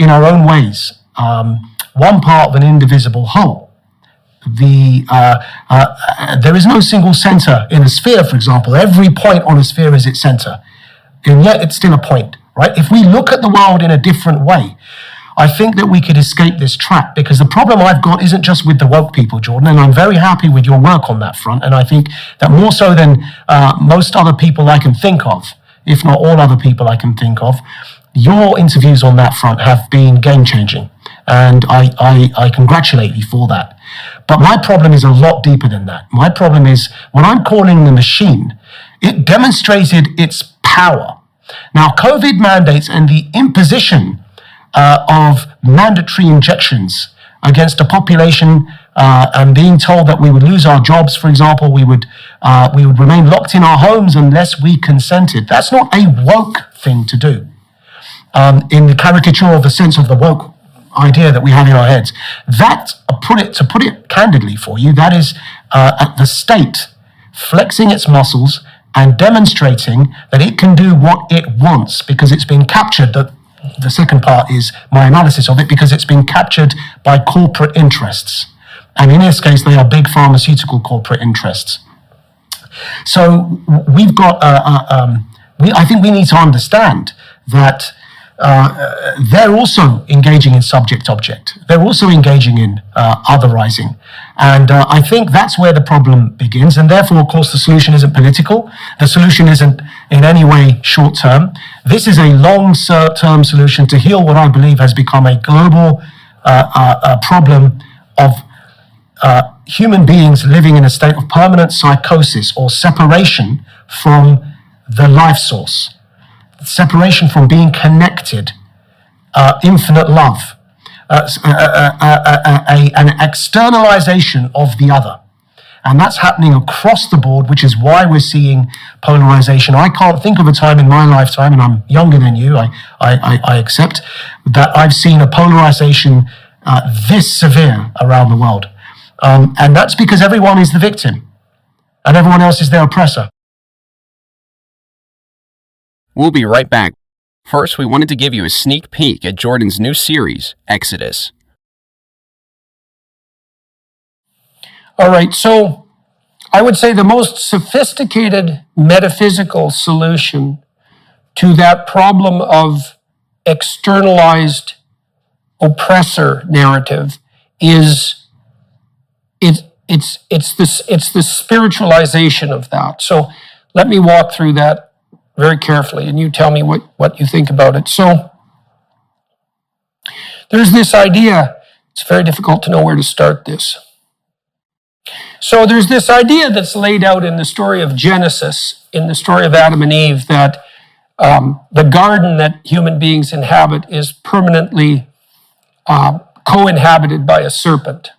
in our own ways, one part of an indivisible whole. There is no single center in a sphere, for example. Every point on a sphere is its center, and yet it's still a point, right? If we look at the world in a different way, I think that we could escape this trap, because the problem I've got isn't just with the woke people, Jordan, and I'm very happy with your work on that front, and I think that more so than most other people I can think of, if not all other people I can think of, your interviews on that front have been game-changing, and I congratulate you for that. But my problem is a lot deeper than that. My problem is, what I'm calling the machine, it demonstrated its power. Now, COVID mandates and the imposition of mandatory injections against a population and being told that we would lose our jobs, for example, we would remain locked in our homes unless we consented. That's not a woke thing to do. In the caricature of the sense of the woke idea that we have in our heads, that, to put it candidly for you, that is the state flexing its muscles and demonstrating that it can do what it wants because it's been captured. The second part is my analysis of it, because it's been captured by corporate interests. And in this case, they are big pharmaceutical corporate interests. So we've got, I think we need to understand that they're also engaging in subject-object. They're also engaging in otherizing. And I think that's where the problem begins. And therefore, of course, the solution isn't political. The solution isn't in any way short-term. This is a long-term solution to heal what I believe has become a global problem of human beings living in a state of permanent psychosis or separation from the life source. Separation from being connected, infinite love, an externalization of the other. And that's happening across the board, which is why we're seeing polarization. I can't think of a time in my lifetime, and I'm younger than you, I accept, that I've seen a polarization this severe around the world. And that's because everyone is the victim and everyone else is their oppressor. We'll be right back. First, we wanted to give you a sneak peek at Jordan's new series, Exodus. All right, so I would say the most sophisticated metaphysical solution to that problem of externalized oppressor narrative is it's the spiritualization of that. So let me walk through that very carefully, and you tell me what you think about it. So there's this idea. It's very difficult to know where to start this. So there's this idea that's laid out in the story of Genesis, in the story of Adam and Eve, that the garden that human beings inhabit is permanently co-inhabited by a serpent.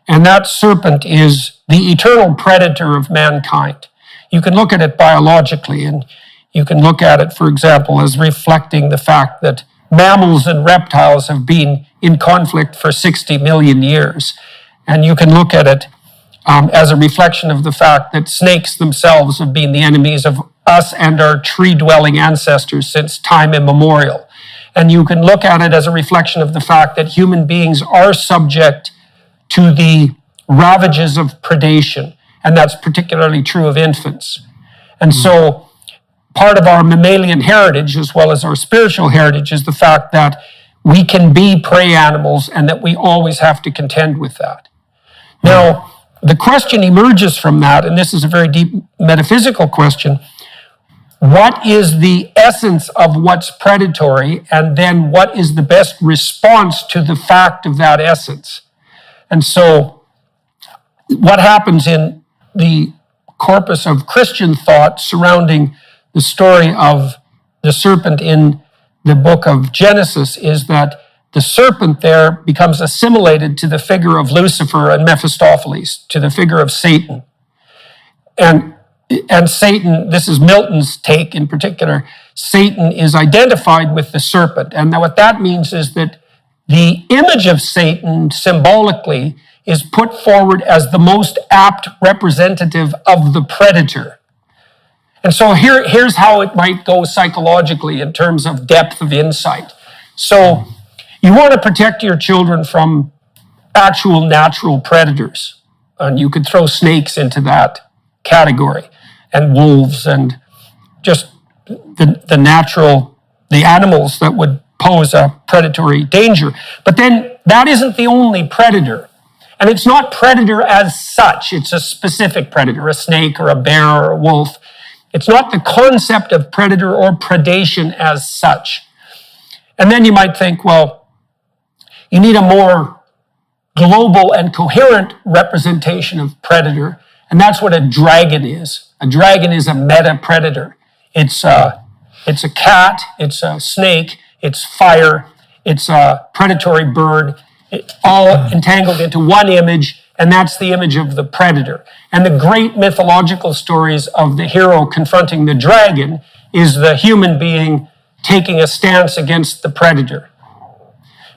And that serpent is the eternal predator of mankind. You can look at it biologically, and you can look at it, for example, as reflecting the fact that mammals and reptiles have been in conflict for 60 million years. And you can look at it as a reflection of the fact that snakes themselves have been the enemies of us and our tree-dwelling ancestors since time immemorial. And you can look at it as a reflection of the fact that human beings are subject to the ravages of predation, and that's particularly true of infants. And so part of our mammalian heritage, as well as our spiritual heritage, is the fact that we can be prey animals and that we always have to contend with that. Now, the question emerges from that, and this is a very deep metaphysical question: what is the essence of what's predatory, and then what is the best response to the fact of that essence? And so what happens in the corpus of Christian thought surrounding the story of the serpent in the book of Genesis is that the serpent there becomes assimilated to the figure of Lucifer and Mephistopheles, to the figure of Satan. And Satan, this is Milton's take in particular, Satan is identified with the serpent. And now what that means is that the image of Satan symbolically is put forward as the most apt representative of the predator. And so here's how it might go psychologically in terms of depth of insight. So you want to protect your children from actual natural predators. And you could throw snakes into that category, and wolves, and just the animals that would pose a predatory danger. But then that isn't the only predator. And it's not predator as such. It's a specific predator, a snake or a bear or a wolf. It's not the concept of predator or predation as such. And then you might think, well, you need a more global and coherent representation of predator, and that's what a dragon is. A dragon is a meta-predator. It's a cat, it's a snake, it's fire, it's a predatory bird, all entangled into one image, and that's the image of the predator. And the great mythological stories of the hero confronting the dragon is the human being taking a stance against the predator.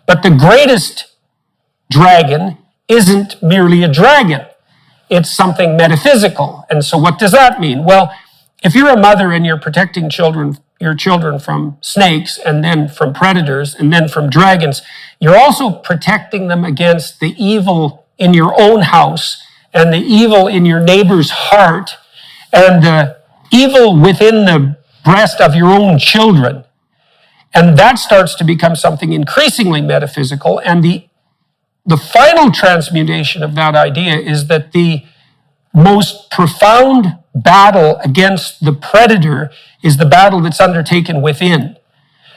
But the greatest dragon isn't merely a dragon. It's something metaphysical. And so what does that mean? Well, if you're a mother and you're protecting your children from snakes, and then from predators, and then from dragons, you're also protecting them against the evil in your own house, and the evil in your neighbor's heart, and the evil within the breast of your own children. And that starts to become something increasingly metaphysical. And the final transmutation of that idea is that the most profound battle against the predator is the battle that's undertaken within.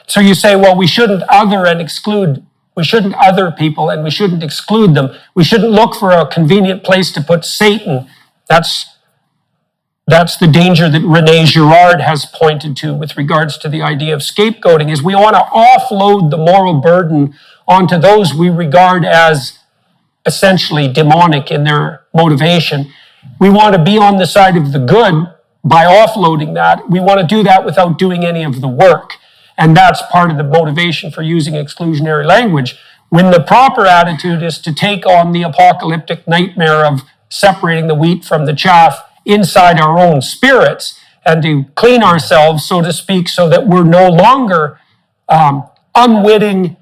So you say, well, we shouldn't other people, and we shouldn't exclude them. We shouldn't look for a convenient place to put Satan. That's the danger that René Girard has pointed to with regards to the idea of scapegoating, is we want to offload the moral burden onto those we regard as essentially demonic in their motivation. We want to be on the side of the good by offloading that. We want to do that without doing any of the work. And that's part of the motivation for using exclusionary language. When the proper attitude is to take on the apocalyptic nightmare of separating the wheat from the chaff inside our own spirits, and to clean ourselves, so to speak, so that we're no longer unwitting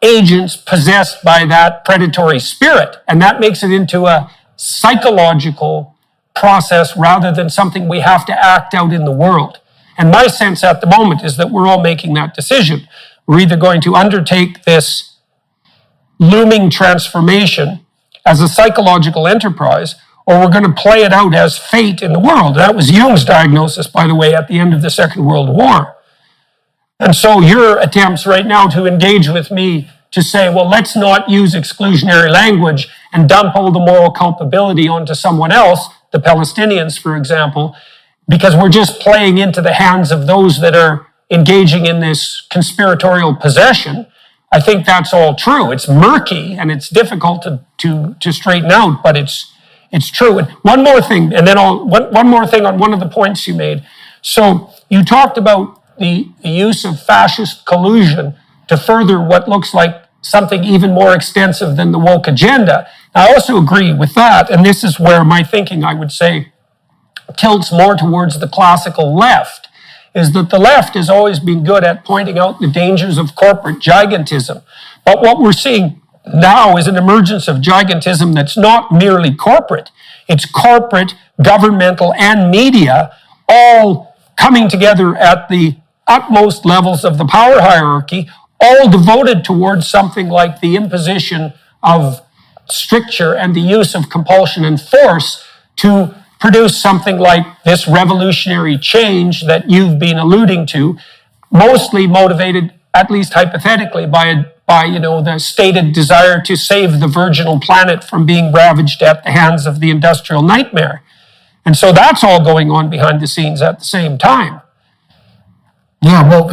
agents possessed by that predatory spirit. And that makes it into a psychological process rather than something we have to act out in the world. And my sense at the moment is that we're all making that decision. We're either going to undertake this looming transformation as a psychological enterprise, or we're going to play it out as fate in the world. That was Jung's diagnosis, by the way, at the end of the Second World War. And so your attempts right now to engage with me to say, well, let's not use exclusionary language and dump all the moral culpability onto someone else, the Palestinians, for example, because we're just playing into the hands of those that are engaging in this conspiratorial possession. I think that's all true. It's murky and it's difficult to straighten out, but it's true. And one more thing, and then one more thing on one of the points you made. So you talked about the use of fascist collusion to further what looks like something even more extensive than the woke agenda. I also agree with that, and this is where my thinking, I would say, tilts more towards the classical left, is that the left has always been good at pointing out the dangers of corporate gigantism. But what we're seeing now is an emergence of gigantism that's not merely corporate. It's corporate, governmental, and media all coming together at the utmost levels of the power hierarchy, all devoted towards something like the imposition of stricture and the use of compulsion and force to produce something like this revolutionary change that you've been alluding to, mostly motivated, at least hypothetically, by the stated desire to save the virginal planet from being ravaged at the hands of the industrial nightmare. And so that's all going on behind the scenes at the same time. Yeah, well,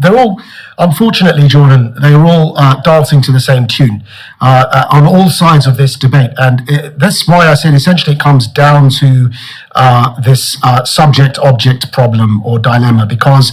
they're all, unfortunately, Jordan, they're all dancing to the same tune on all sides of this debate. And that's why I said essentially it comes down to this subject-object problem or dilemma, because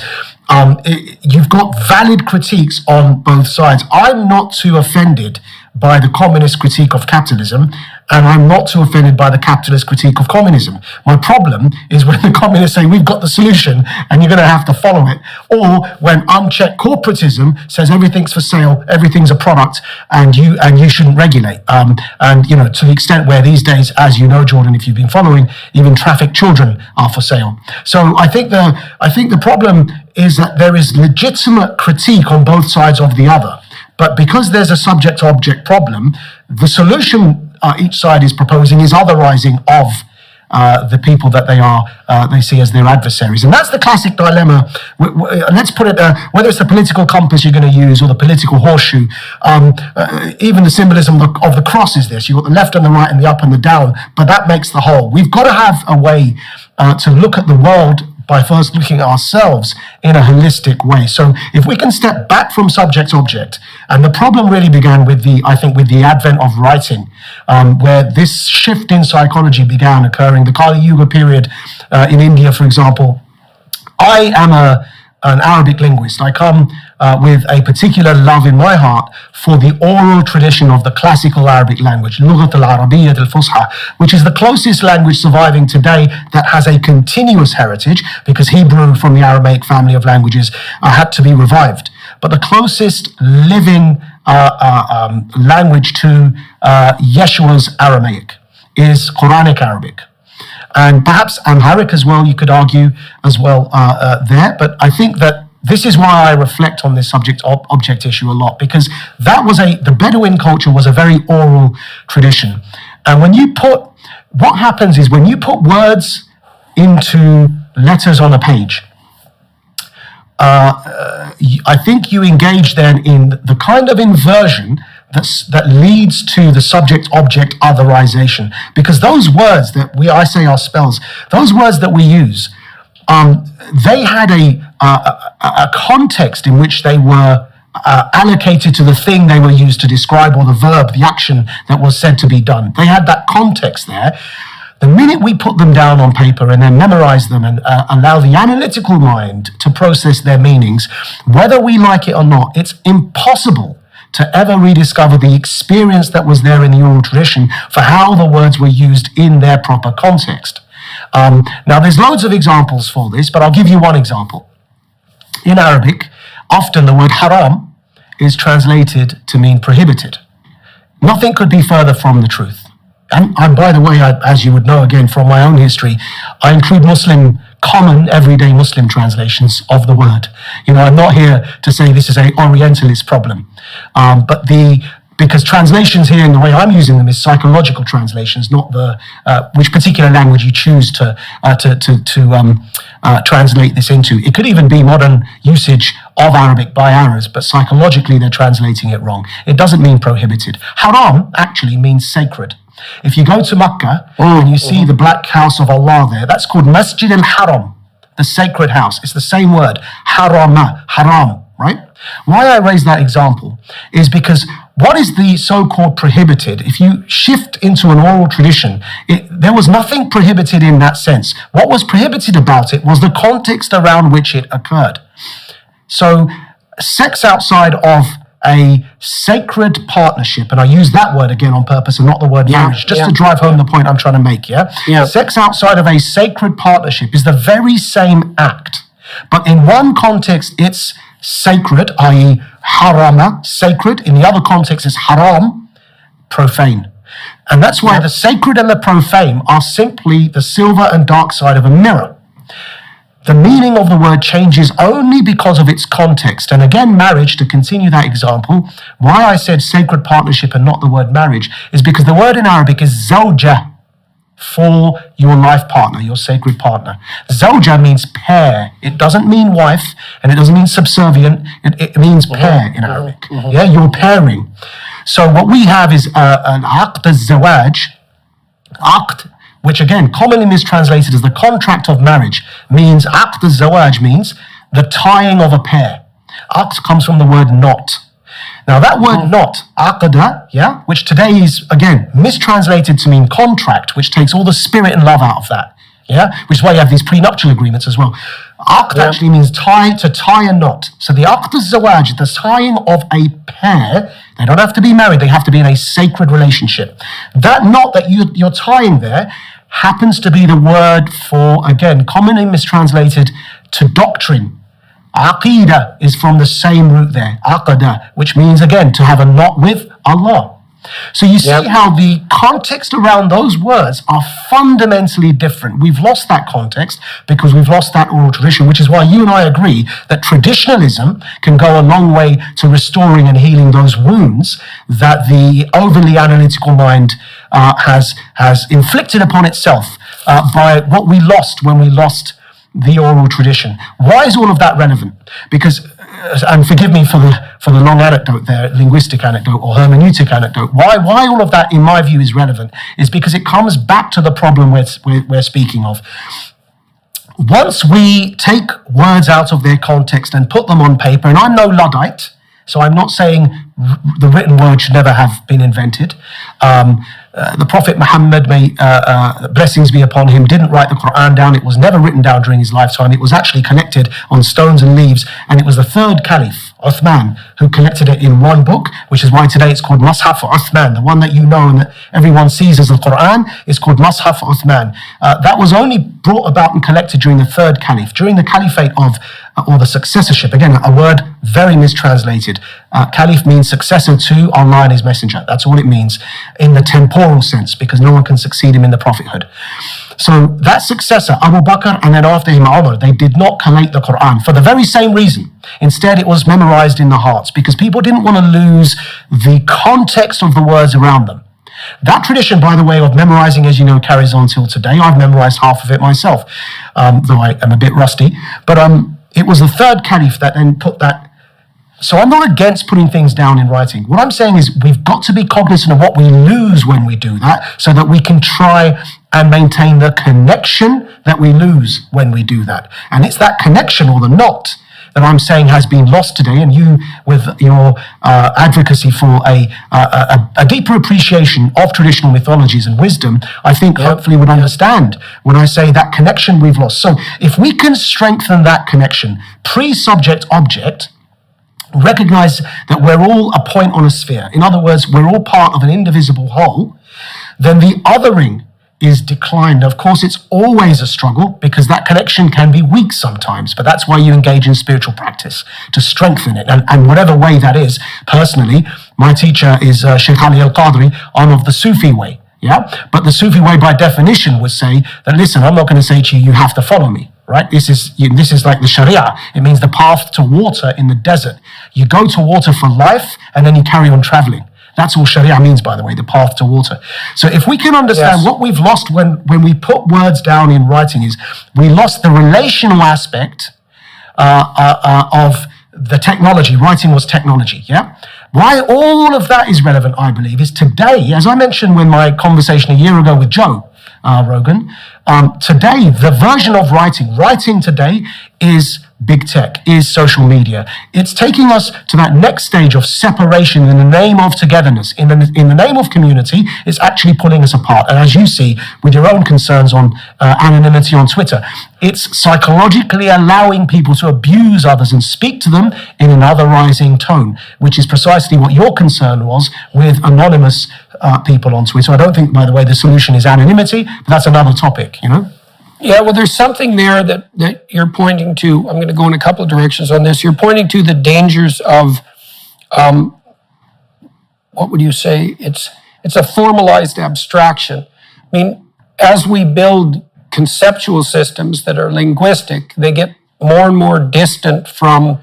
you've got valid critiques on both sides. I'm not too offended by the communist critique of capitalism, and I'm not too offended by the capitalist critique of communism. My problem is when the communists say we've got the solution and you're going to have to follow it, or when unchecked corporatism says everything's for sale, everything's a product, and you shouldn't regulate. And to the extent where these days, as you know, Jordan, if you've been following, even trafficked children are for sale. So I think the problem is that there is legitimate critique on both sides of the other. But because there's a subject-object problem, the solution each side is proposing is otherizing of the people that they see as their adversaries. And that's the classic dilemma. Let's put it, whether it's the political compass you're going to use or the political horseshoe, even the symbolism of the cross is this. You've got the left and the right and the up and the down, but that makes the whole. We've got to have a way to look at the world by first looking at ourselves in a holistic way. So if we can step back from subject-object, and the problem really began with the advent of writing, where this shift in psychology began occurring, the Kali Yuga period in India, for example. I am an Arabic linguist. I come with a particular love in my heart for the oral tradition of the classical Arabic language, Lughat al-Arabiyyah al-Fusha, which is the closest language surviving today that has a continuous heritage, because Hebrew from the Aramaic family of languages had to be revived. But the closest living language to Yeshua's Aramaic is Quranic Arabic. And perhaps Amharic as well, you could argue as well there. But I think that this is why I reflect on this subject-object issue a lot, because the Bedouin culture was a very oral tradition. And what happens is when you put words into letters on a page, I think you engage then in the kind of inversion that leads to the subject-object otherization. Because those words that I say are spells, those words that we use, they had a context in which they were allocated to the thing they were used to describe, or the verb, the action that was said to be done. They had that context there. The minute we put them down on paper and then memorize them and allow the analytical mind to process their meanings, whether we like it or not, it's impossible to ever rediscover the experience that was there in the oral tradition for how the words were used in their proper context. Now, there's loads of examples for this, but I'll give you one example. In Arabic, often the word haram is translated to mean prohibited. Nothing could be further from the truth. And by the way, as you would know again from my own history, I include common everyday Muslim translations of the word. I'm not here to say this is a Orientalist problem, because translations here, in the way I'm using them, is psychological translations, not which particular language you choose to translate this into. It could even be modern usage of Arabic by Arabs, but psychologically they're translating it wrong. It doesn't mean prohibited. Haram actually means sacred. If you go to Mecca and you see the black house of Allah there, that's called Masjid al-Haram, the sacred house. It's the same word, haram, right? Why I raise that example is because what is the so-called prohibited? If you shift into an oral tradition, there was nothing prohibited in that sense. What was prohibited about it was the context around which it occurred. So sex outside of a sacred partnership, and I use that word again on purpose and not the word marriage, just to drive home the point I'm trying to make, Sex outside of a sacred partnership is the very same act, but in one context it's sacred, i.e. harama, sacred. In the other context it's haram, profane. And that's why the sacred and the profane are simply the silver and dark side of a mirror. The meaning of the word changes only because of its context. And again, marriage, to continue that example, why I said sacred partnership and not the word marriage is because the word in Arabic is zawja, for your life partner, your sacred partner. Zawja means pair. It doesn't mean wife, and it doesn't mean subservient. It means pair in Arabic. Yeah, you're pairing. So what we have is an aqd al-zawaj, aqd, which again, commonly mistranslated as the contract of marriage, means aqd al-zawaj means the tying of a pair. Aqd comes from the word knot. Now that word knot, aqda, which today is, again, mistranslated to mean contract, which takes all the spirit and love out of that, which is why you have these prenuptial agreements as well. Aqd actually means to tie a knot. So the aqd al-zawaj, the tying of a pair, they don't have to be married, they have to be in a sacred relationship. That knot that you're tying there happens to be the word for, again, commonly mistranslated to doctrine. Aqidah is from the same root there, aqada, which means, again, to have a knot with Allah. So you see how the context around those words are fundamentally different. We've lost that context because we've lost that oral tradition, which is why you and I agree that traditionalism can go a long way to restoring and healing those wounds that the overly analytical mind has inflicted upon itself by what we lost when we lost the oral tradition. Why is all of that relevant? Because, and forgive me for the long anecdote there, linguistic anecdote or hermeneutic anecdote, why all of that in my view is relevant is because it comes back to the problem we're speaking of. Once we take words out of their context and put them on paper, and I'm no Luddite, so I'm not saying the written word should never have been invented. The Prophet Muhammad, may blessings be upon him, didn't write the Quran down. It was never written down during his lifetime. It was actually collected on stones and leaves, and it was the third caliph, Uthman, who collected it in one book, which is why today it's called Mushaf Uthman. The one that you know and that everyone sees as the Quran is called Mushaf Uthman. That was only brought about and collected during the third caliph, during the caliphate of, or the successorship. Again, a word very mistranslated. Caliph means successor to Allah and his messenger. That's all it means in the temporal sense, because no one can succeed him in the prophethood. So that successor, Abu Bakr, and then after him Umar, they did not collate the Quran for the very same reason. Instead, it was memorized in the hearts because people didn't want to lose the context of the words around them. That tradition, by the way, of memorizing, as you know, carries on till today. I've memorized half of it myself, though I am a bit rusty. But it was the third caliph that then put that. So I'm not against putting things down in writing. What I'm saying is we've got to be cognizant of what we lose when we do that so that we can try and maintain the connection that we lose when we do that. And it's that connection or the knot that I'm saying has been lost today, and you, with your advocacy for a deeper appreciation of traditional mythologies and wisdom, I think hopefully would understand when I say that connection we've lost. So if we can strengthen that connection, pre-subject object, recognize that we're all a point on a sphere. In other words, we're all part of an indivisible whole, then the othering is declined. Of course, it's always a struggle because that connection can be weak sometimes, but that's why you engage in spiritual practice to strengthen it. And whatever way that is, personally, my teacher is Sheikh Ali Al-Qadri. I'm of the Sufi way. Yeah, but the Sufi way, by definition, would say that, listen, I'm not going to say to you, you have to follow me, right? This is like the Sharia. It means the path to water in the desert. You go to water for life, and then you carry on traveling. That's all Sharia means, by the way, the path to water. So if we can understand what we've lost when we put words down in writing is we lost the relational aspect of the technology. Writing was technology, yeah? Why all of that is relevant, I believe, is today, as I mentioned in my conversation a year ago with Joe Rogan, today, the version of writing today is big tech, is social media. It's taking us to that next stage of separation in the name of togetherness. In the name of community, it's actually pulling us apart. And as you see, with your own concerns on anonymity on Twitter, it's psychologically allowing people to abuse others and speak to them in an otherizing tone, which is precisely what your concern was with anonymous people on Twitter. I don't think, by the way, the solution is anonymity, but that's another topic, you know? Yeah, well, there's something there that you're pointing to. I'm going to go in a couple of directions on this. You're pointing to the dangers of, what would you say? It's a formalized abstraction. I mean, as we build conceptual systems that are linguistic, they get more and more distant from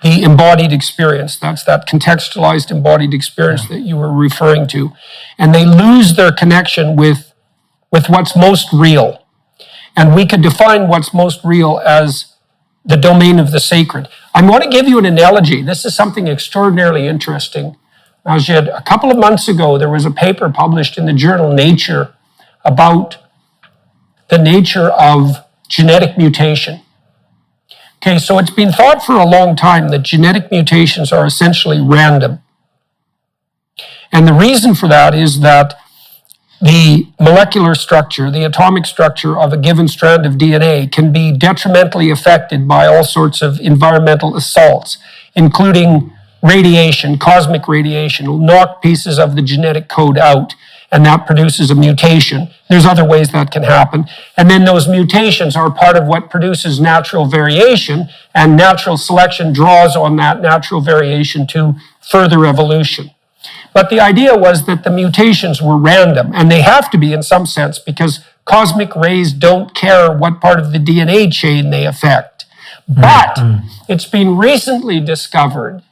the embodied experience. That's that contextualized embodied experience that you were referring to. And they lose their connection with what's most real. And we could define what's most real as the domain of the sacred. I want to give you an analogy. This is something extraordinarily interesting. Maajid, a couple of months ago, there was a paper published in the journal Nature about the nature of genetic mutation. Okay, so it's been thought for a long time that genetic mutations are essentially random. And the reason for that is that the molecular structure, the atomic structure of a given strand of DNA can be detrimentally affected by all sorts of environmental assaults, including radiation, cosmic radiation, will knock pieces of the genetic code out, and that produces a mutation. There's other ways that can happen. And then those mutations are part of what produces natural variation, and natural selection draws on that natural variation to further evolution. But the idea was that the mutations were random, and they have to be in some sense because cosmic rays don't care what part of the DNA chain they affect. But it's been recently discovered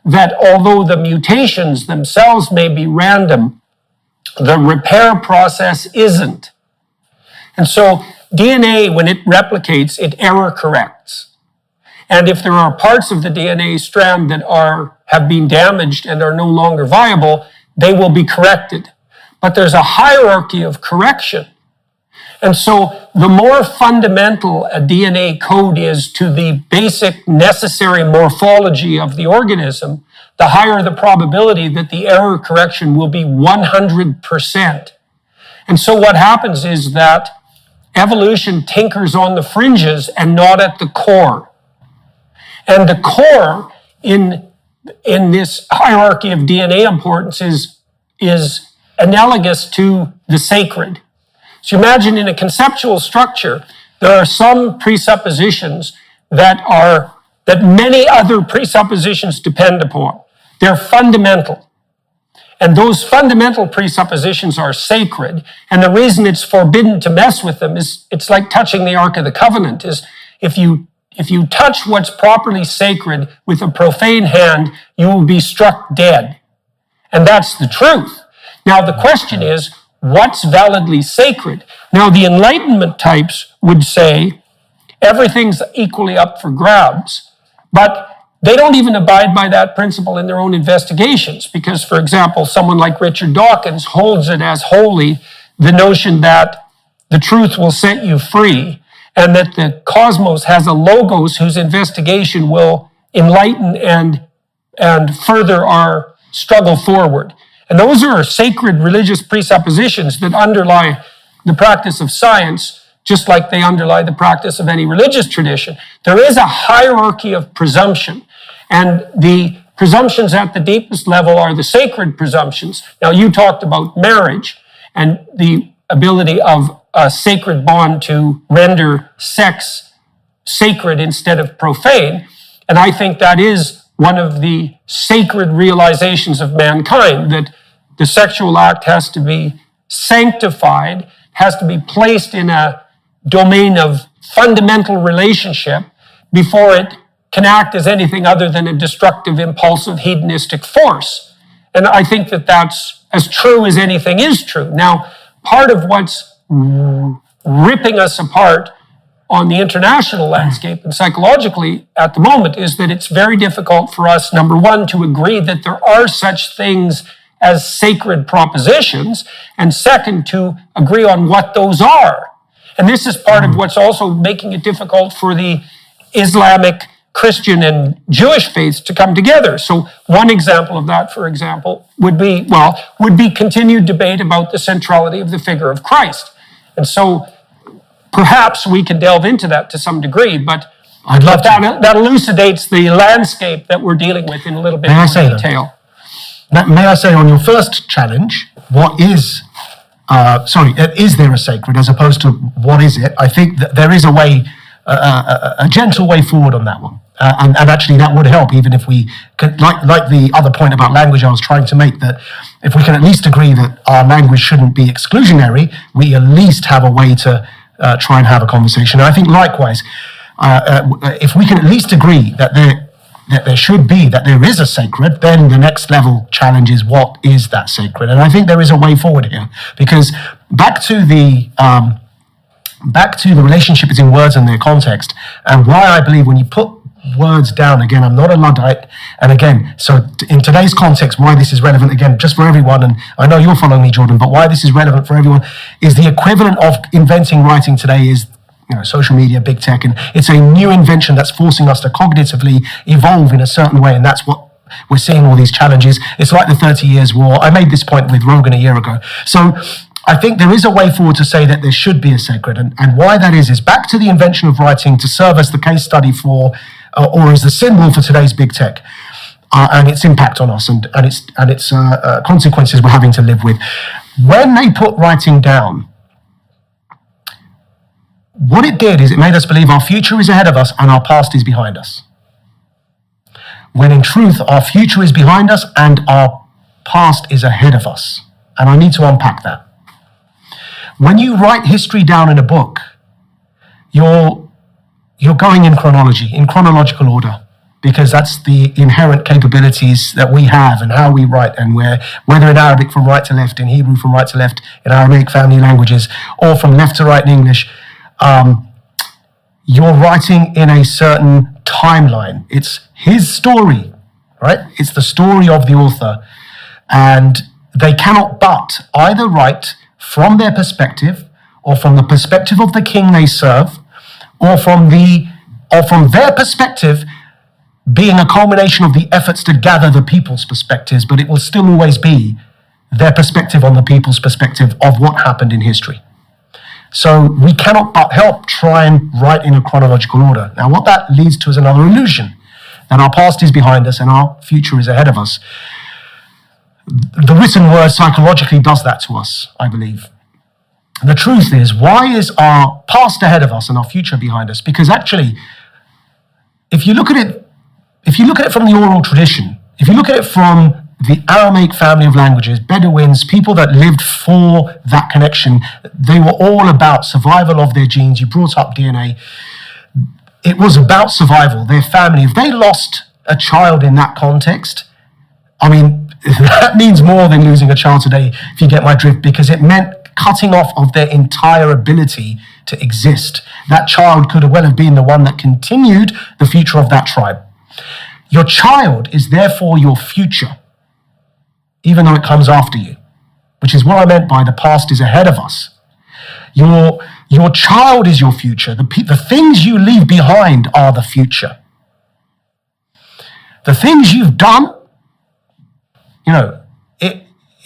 that although the mutations themselves may be random, the repair process isn't. And so DNA, when it replicates, it error corrects. And if there are parts of the DNA strand that have been damaged and are no longer viable, they will be corrected. But there's a hierarchy of correction. And so the more fundamental a DNA code is to the basic necessary morphology of the organism, the higher the probability that the error correction will be 100%. And so what happens is that evolution tinkers on the fringes and not at the core. And the core in this hierarchy of DNA importance is analogous to the sacred. So imagine in a conceptual structure, there are some presuppositions that many other presuppositions depend upon. They're fundamental. And those fundamental presuppositions are sacred. And the reason it's forbidden to mess with them is it's like touching the Ark of the Covenant. Is if you touch what's properly sacred with a profane hand, you will be struck dead. And that's the truth. Now, the question is, what's validly sacred? Now, the Enlightenment types would say everything's equally up for grabs, but they don't even abide by that principle in their own investigations because, for example, someone like Richard Dawkins holds it as holy, the notion that the truth will set you free and that the cosmos has a logos whose investigation will enlighten and further our struggle forward. And those are sacred religious presuppositions that underlie the practice of science, just like they underlie the practice of any religious tradition. There is a hierarchy of presumption, and the presumptions at the deepest level are the sacred presumptions. Now, you talked about marriage and the ability of a sacred bond to render sex sacred instead of profane, and I think that is one of the sacred realizations of mankind, that the sexual act has to be sanctified, has to be placed in a domain of fundamental relationship before it can act as anything other than a destructive, impulsive, hedonistic force. And I think that that's as true as anything is true. Now, part of what's ripping us apart on the international landscape and psychologically at the moment is that it's very difficult for us, number one, to agree that there are such things as sacred propositions, and second, to agree on what those are. And this is part of what's also making it difficult for the Islamic, Christian, and Jewish faiths to come together. So one example of that, for example, would be continued debate about the centrality of the figure of Christ. And so perhaps we can delve into that to some degree, but I'd love to. That elucidates the landscape that we're dealing with in a little bit more detail. May I say, on your first challenge, is there a sacred as opposed to what is it? I think that there is a way, a gentle way forward on that one. And actually that would help, even if we could, like the other point about language I was trying to make, that if we can at least agree that our language shouldn't be exclusionary, we at least have a way to try and have a conversation. And I think likewise, if we can at least agree that there is a sacred, then the next level challenge is, what is that sacred? And I think there is a way forward here, because back to the relationship between words and their context, and why I believe when you put words down, again, I'm not a Luddite, and again, so in today's context, why this is relevant, again, just for everyone, and I know you're following me, Jordan, but why this is relevant for everyone is the equivalent of inventing writing today is, social media, big tech, and it's a new invention that's forcing us to cognitively evolve in a certain way, and that's what we're seeing all these challenges. It's like the 30 Years' War. I made this point with Rogan a year ago. So I think there is a way forward to say that there should be a sacred, and why that is back to the invention of writing to serve as the case study for, or as the symbol for today's big tech, and its impact on us and its consequences we're having to live with. When they put writing down, what it did is it made us believe our future is ahead of us and our past is behind us. When in truth, our future is behind us and our past is ahead of us. And I need to unpack that. When you write history down in a book, you're going in chronology, in chronological order, because that's the inherent capabilities that we have and how we write, and whether in Arabic from right to left, in Hebrew from right to left, in Aramaic family languages, or from left to right in English, you're writing in a certain timeline. It's his story, right? It's the story of the author. And they cannot but either write from their perspective, or from the perspective of the king they serve, or from their perspective being a culmination of the efforts to gather the people's perspectives, but it will still always be their perspective on the people's perspective of what happened in history. So we cannot but help try and write in a chronological order. Now, what that leads to is another illusion, that our past is behind us and our future is ahead of us. The written word psychologically does that to us, I believe. The truth is, why is our past ahead of us and our future behind us? Because actually, if you look at it from the oral tradition, if you look at it from the Aramaic family of languages, Bedouins, people that lived for that connection, they were all about survival of their genes. You brought up DNA. It was about survival, their family. If they lost a child in that context, I mean, that means more than losing a child today, if you get my drift, because it meant cutting off of their entire ability to exist. That child could well have been the one that continued the future of that tribe. Your child is therefore your future, even though it comes after you, which is what I meant by the past is ahead of us. Your child is your future. The things you leave behind are the future. The things you've done,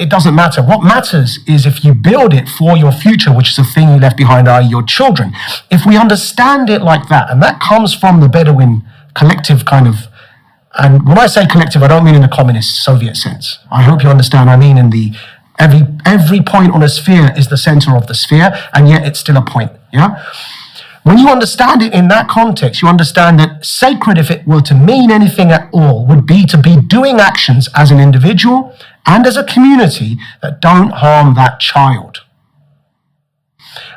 it doesn't matter. What matters is if you build it for your future, which is the thing you left behind, are your children. If we understand it like that, and that comes from the Bedouin collective kind of, and when I say collective, I don't mean in the communist Soviet sense. I hope you understand. I mean in the every point on a sphere is the center of the sphere, and yet it's still a point. Yeah. When you understand it in that context, you understand that sacred, if it were to mean anything at all, would be to be doing actions as an individual and as a community that don't harm that child.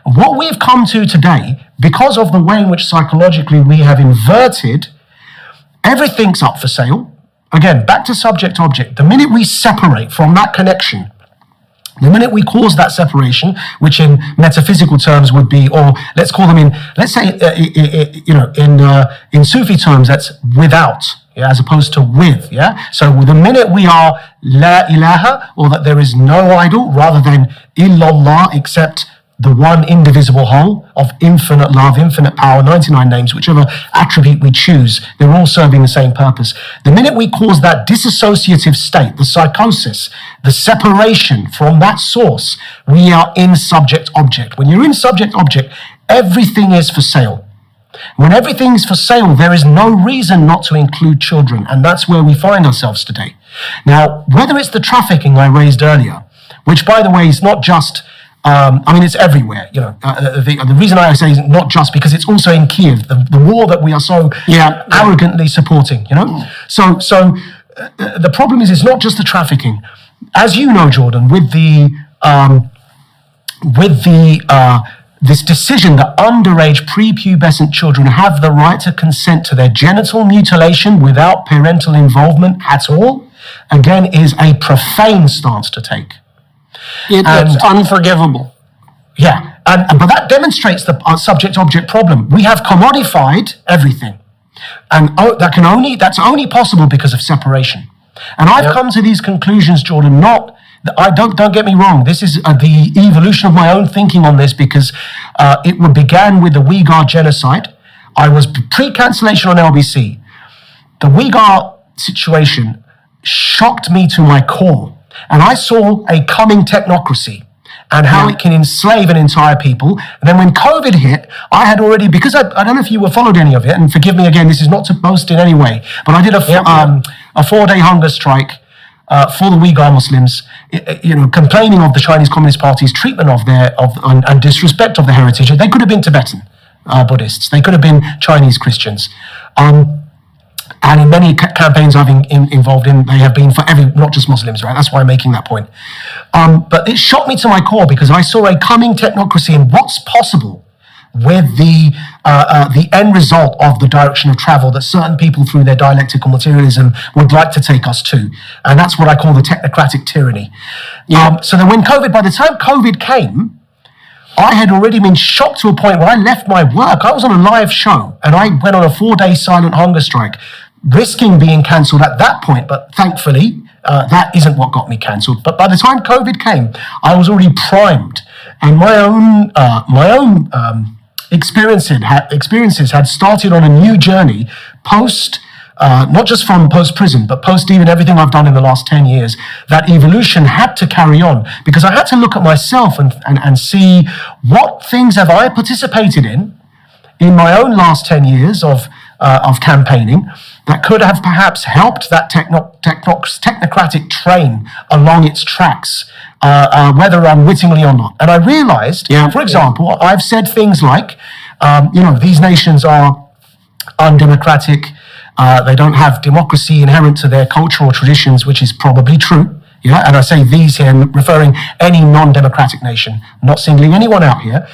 And what we've come to today, because of the way in which psychologically we have inverted, everything's up for sale. Again, back to subject-object. The minute we separate from that connection, the minute we cause that separation, which in metaphysical terms would be, or let's call them in Sufi terms, that's without, as opposed to with, So the minute we are la ilaha, or that there is no idol, rather than illallah, except the one indivisible whole of infinite love, infinite power, 99 names, whichever attribute we choose, they're all serving the same purpose. The minute we cause that disassociative state, the psychosis, the separation from that source, we are in subject-object. When you're in subject-object, everything is for sale. When everything is for sale, there is no reason not to include children, and that's where we find ourselves today. Now, whether it's the trafficking I raised earlier, which, by the way, is not just it's everywhere. The reason I say is not just because it's also in Kiev, the war that we are so arrogantly supporting. So the problem is it's not just the trafficking, as you know, Jordan, with this decision that underage prepubescent children have the right to consent to their genital mutilation without parental involvement at all. Again, is a profane stance to take. It's unforgivable. Yeah, but that demonstrates the subject-object problem. We have commodified everything, and that's only possible because of separation. And I've come to these conclusions, Jordan. Don't get me wrong. This is the evolution of my own thinking on this, because it began with the Uyghur genocide. I was pre-cancellation on LBC. The Uyghur situation shocked me to my core. And I saw a coming technocracy and how it can enslave an entire people. And then when COVID hit, I had already, because I don't know if you followed any of it, and forgive me again, this is not to boast in any way, but I did a 4-day hunger strike for the Uyghur Muslims, complaining of the Chinese Communist Party's treatment of and disrespect of their heritage. They could have been Tibetan Buddhists. They could have been Chinese Christians. And in many campaigns I've involved in, they have been for not just Muslims, right? That's why I'm making that point. But it shocked me to my core, because I saw a coming technocracy and what's possible with the end result of the direction of travel that certain people through their dialectical materialism would like to take us to. And that's what I call the technocratic tyranny. So then by the time COVID came, I had already been shocked to a point where I left my work. I was on a live show and I went on a 4-day silent hunger strike, risking being cancelled at that point. But thankfully, that isn't what got me cancelled. But by the time COVID came, I was already primed, and my own experiences had started on a new journey post. Not just from post-prison, but post even everything I've done in the last 10 years, that evolution had to carry on, because I had to look at myself and see what things have I participated in my own last 10 years of campaigning that could have perhaps helped that technocratic train along its tracks, whether unwittingly or not. And I realized, for example, I've said things like, these nations are undemocratic. They don't have democracy inherent to their cultural traditions, which is probably true. And I say these here, referring any non-democratic nation, not singling anyone out here.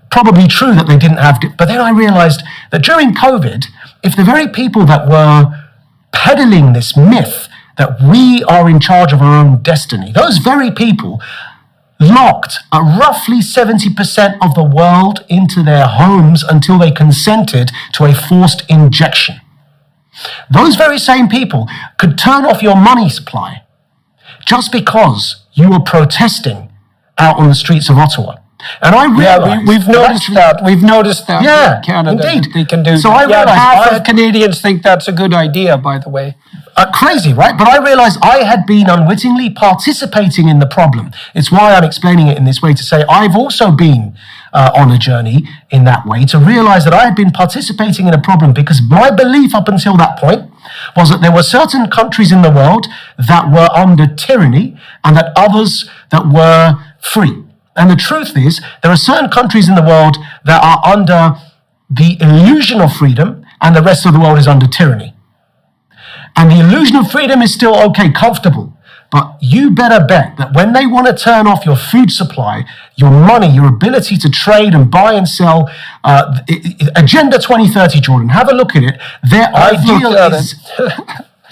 Probably true that they didn't have, but then I realized that during COVID, if the very people that were peddling this myth that we are in charge of our own destiny, those very people locked roughly 70% of the world into their homes until they consented to a forced injection. Those very same people could turn off your money supply just because you were protesting out on the streets of Ottawa. And I realized... we've noticed that. We've noticed that Yeah, in Canada. indeed. They can do So that. I realized half I- of Canadians think that's a good idea, by the way. Crazy, right? But I realized I had been unwittingly participating in the problem. It's why I'm explaining it in this way, to say I've also been on a journey in that way, to realize that I had been participating in a problem, because my belief up until that point was that there were certain countries in the world that were under tyranny and that others that were free. And the truth is, there are certain countries in the world that are under the illusion of freedom and the rest of the world is under tyranny. And the illusion of freedom is still okay, comfortable. But you better bet that when they want to turn off your food supply, your money, your ability to trade and buy and sell, Agenda 2030, Jordan, have a look at it. Their ideal is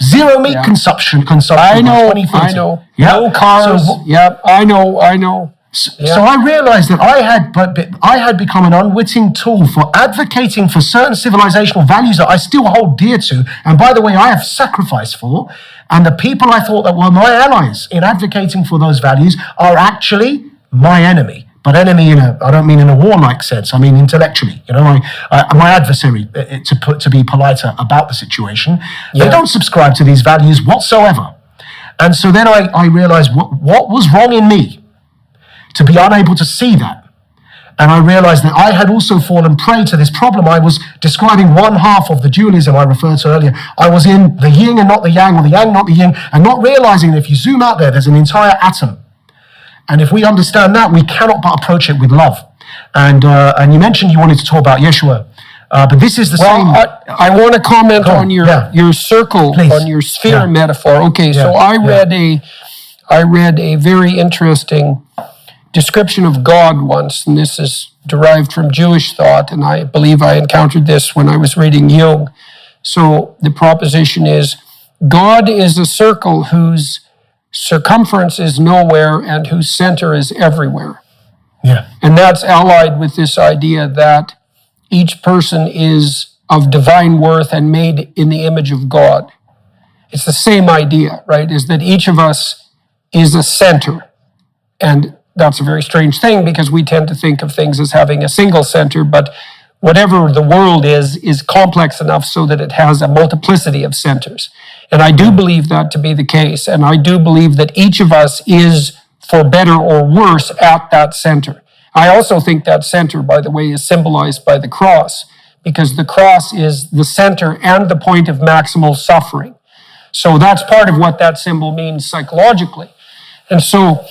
zero meat consumption I know, by 2030. I know. Yeah. No cars. So, I know. So I realized that I had become an unwitting tool for advocating for certain civilizational values that I still hold dear to. And by the way, I have sacrificed for. And the people I thought that were my allies in advocating for those values are actually my enemy. But enemy I don't mean in a warlike sense. I mean intellectually. My adversary, to be politer about the situation. They don't subscribe to these values whatsoever. And so then I realized what was wrong in me to be unable to see that. And I realized that I had also fallen prey to this problem. I was describing one half of the dualism I referred to earlier. I was in the yin and not the yang, or the yang, not the yin, and not realizing that if you zoom out there's an entire atom. And if we understand that, we cannot but approach it with love. And you mentioned you wanted to talk about Yeshua. But this is the same. I want to comment on your circle, Please. on your sphere metaphor. Okay, so I read a very interesting description of God once, and this is derived from Jewish thought, and I believe I encountered this when I was reading Jung. So the proposition is, God is a circle whose circumference is nowhere and whose center is everywhere. Yeah. And that's allied with this idea that each person is of divine worth and made in the image of God. It's the same idea, right? Is that each of us is a center. And that's a very strange thing, because we tend to think of things as having a single center, but whatever the world is complex enough so that it has a multiplicity of centers. And I do believe that to be the case. And I do believe that each of us is, for better or worse, at that center. I also think that center, by the way, is symbolized by the cross, because the cross is the center and the point of maximal suffering. So that's part of what that symbol means psychologically. And so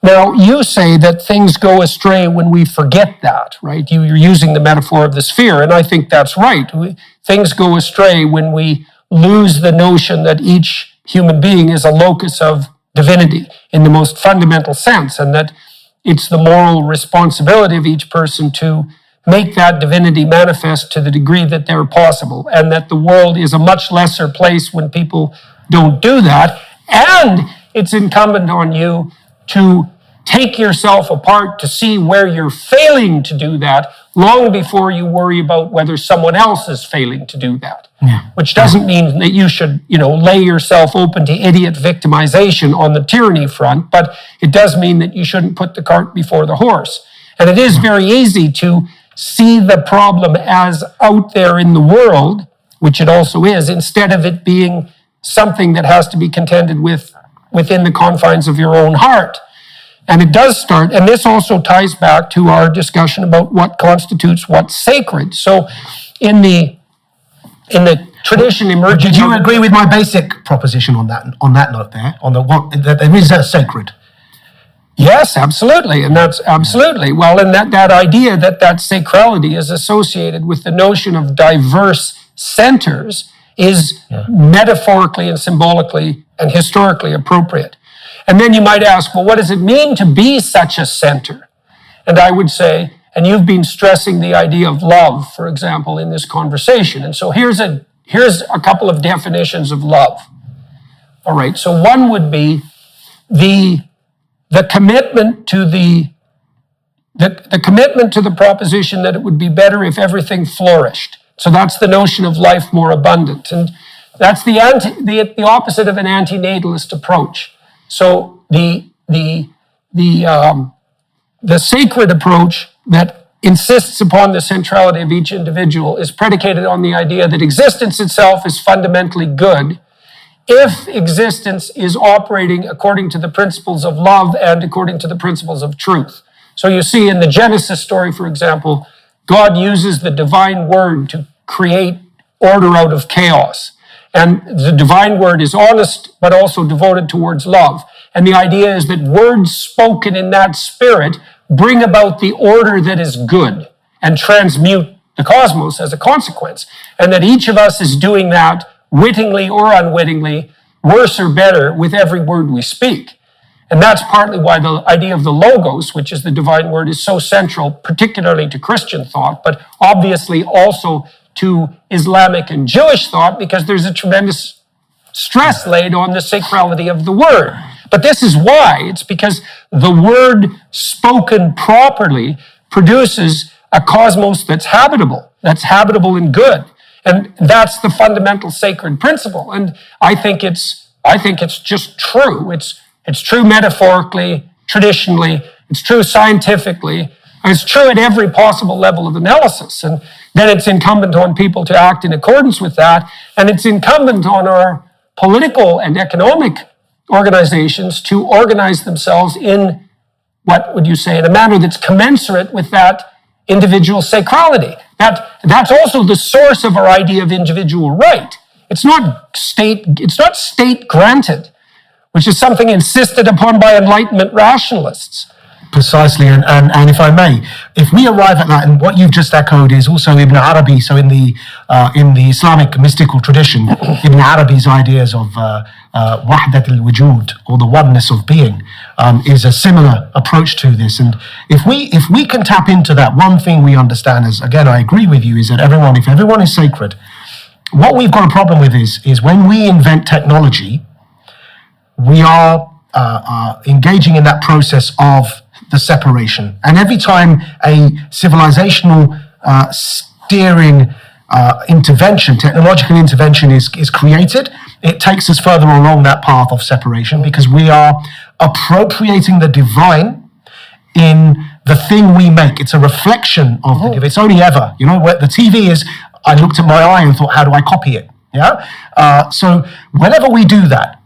now you say that things go astray when we forget that, right? You're using the metaphor of the sphere, and I think that's right. Things go astray when we lose the notion that each human being is a locus of divinity in the most fundamental sense, and that it's the moral responsibility of each person to make that divinity manifest to the degree that they're possible, and that the world is a much lesser place when people don't do that. And it's incumbent on you to take yourself apart to see where you're failing to do that long before you worry about whether someone else is failing to do that. Which doesn't mean that you should, lay yourself open to idiot victimization on the tyranny front, but it does mean that you shouldn't put the cart before the horse. And it is very easy to see the problem as out there in the world, which it also is, instead of it being something that has to be contended with within the confines of your own heart. And it does start, and this also ties back to our discussion about what constitutes what's sacred. So in the tradition emerging... Did you agree with my basic proposition on that note there, on the one that there is a sacred? Yes, absolutely, and that's absolutely. Well, and that idea that sacrality is associated with the notion of diverse centers is metaphorically and symbolically and historically appropriate. And then you might ask, well, what does it mean to be such a center? And I would say, and you've been stressing the idea of love, for example, in this conversation. And so here's a couple of definitions of love. All right, so one would be the commitment to the commitment to the proposition that it would be better if everything flourished. So that's the notion of life more abundant, and that's the opposite of an antinatalist approach. So the sacred approach that insists upon the centrality of each individual is predicated on the idea that existence itself is fundamentally good if existence is operating according to the principles of love and according to the principles of truth. So you see in the Genesis story, for example, God uses the divine word to create order out of chaos. And the divine word is honest, but also devoted towards love. And the idea is that words spoken in that spirit bring about the order that is good and transmute the cosmos as a consequence. And that each of us is doing that wittingly or unwittingly, worse or better, with every word we speak. And that's partly why the idea of the logos, which is the divine word, is so central, particularly to Christian thought, but obviously also to Islamic and Jewish thought, because there's a tremendous stress laid on the sacrality of the word. But this is why. It's because the word spoken properly produces a cosmos that's habitable and good. And that's the fundamental sacred principle. And I think it's just true. It's true metaphorically, traditionally, it's true scientifically, it's true at every possible level of analysis. And then it's incumbent on people to act in accordance with that. And it's incumbent on our political and economic organizations to organize themselves in, what would you say, in a manner that's commensurate with that individual sacrality. That's also the source of our idea of individual right. It's not state granted, which is something insisted upon by Enlightenment rationalists. Precisely, and if I may, if we arrive at that, and what you've just echoed is also Ibn Arabi, so in the Islamic mystical tradition, Ibn Arabi's ideas of wahdat al-wujud, or the oneness of being, is a similar approach to this. And if we can tap into that, one thing we understand is, again, I agree with you, is that if everyone is sacred, what we've got a problem with is when we invent technology, we are engaging in that process of the separation. And every time a civilizational steering intervention, technological intervention is created, it takes us further along that path of separation, because we are appropriating the divine in the thing we make. It's a reflection of the divine. It's only ever, where the TV is, I looked at my eye and thought, how do I copy it? Yeah. So whenever we do that,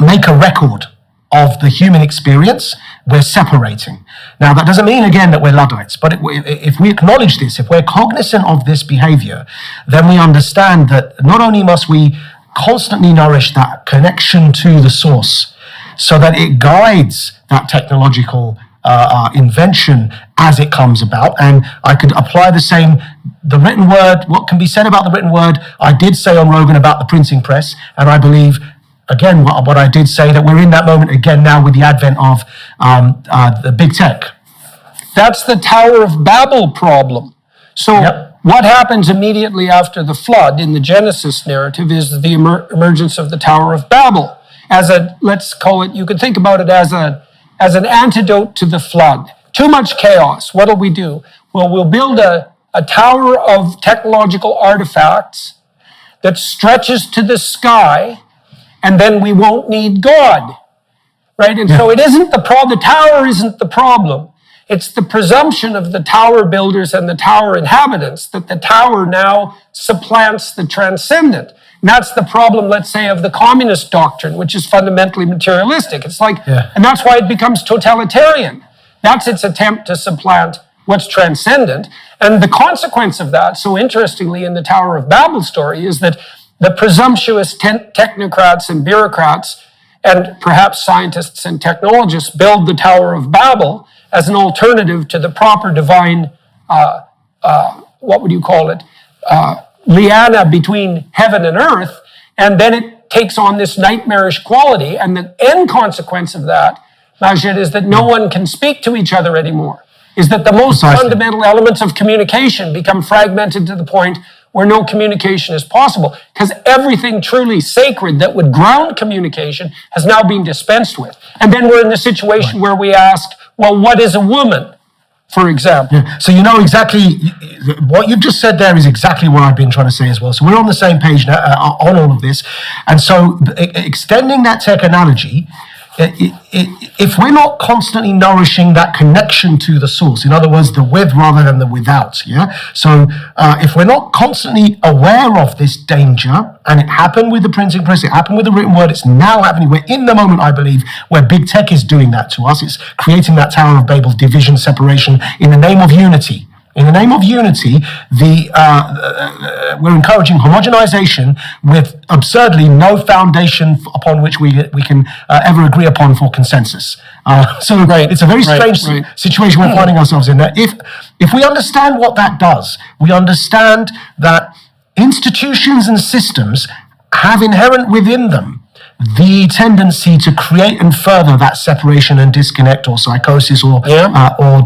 make a record of the human experience, we're separating. Now, that doesn't mean, again, that we're Luddites, but if we acknowledge this, if we're cognizant of this behavior, then we understand that not only must we constantly nourish that connection to the source so that it guides that technological invention as it comes about, and I could apply the written word, what can be said about the written word, I did say on Rogan about the printing press, and I believe, again, what I did say, that we're in that moment again now with the advent of the big tech. That's the Tower of Babel problem. So what happens immediately after the flood in the Genesis narrative is the emergence of the Tower of Babel. Let's call it, you could think about it as an antidote to the flood. Too much chaos. What'll we do? Well, we'll build a tower of technological artifacts that stretches to the sky, and then we won't need God, right? And so it isn't the tower isn't the problem. It's the presumption of the tower builders and the tower inhabitants that the tower now supplants the transcendent. And that's the problem, let's say, of the communist doctrine, which is fundamentally materialistic. It's like, and that's why it becomes totalitarian. That's its attempt to supplant what's transcendent. And the consequence of that, so interestingly, in the Tower of Babel story, is that the presumptuous technocrats and bureaucrats and perhaps scientists and technologists build the Tower of Babel as an alternative to the proper divine, what would you call it, liana between heaven and earth, and then it takes on this nightmarish quality, and the end consequence of that, Maajid, is that no one can speak to each other anymore, is that the most fundamental elements of communication become fragmented to the point where no communication is possible, because everything truly sacred that would ground communication has now been dispensed with. And then we're in the situation where we ask, well, what is a woman, for example? Yeah. So you know exactly what you've just said there is exactly what I've been trying to say as well. So we're on the same page now, on all of this. And so extending that tech analogy, if we're not constantly nourishing that connection to the source, in other words, the with rather than the without, yeah? So if we're not constantly aware of this danger, and it happened with the printing press, it happened with the written word, it's now happening, we're in the moment, I believe, where big tech is doing that to us. It's creating that Tower of Babel, division, separation, in the name of unity. In the name of unity, we're encouraging homogenization with absurdly no foundation upon which we can ever agree upon for consensus. So it's a very strange situation we're finding ourselves in. That if we understand what that does, we understand that institutions and systems have inherent within them the tendency to create and further that separation and disconnect or psychosis or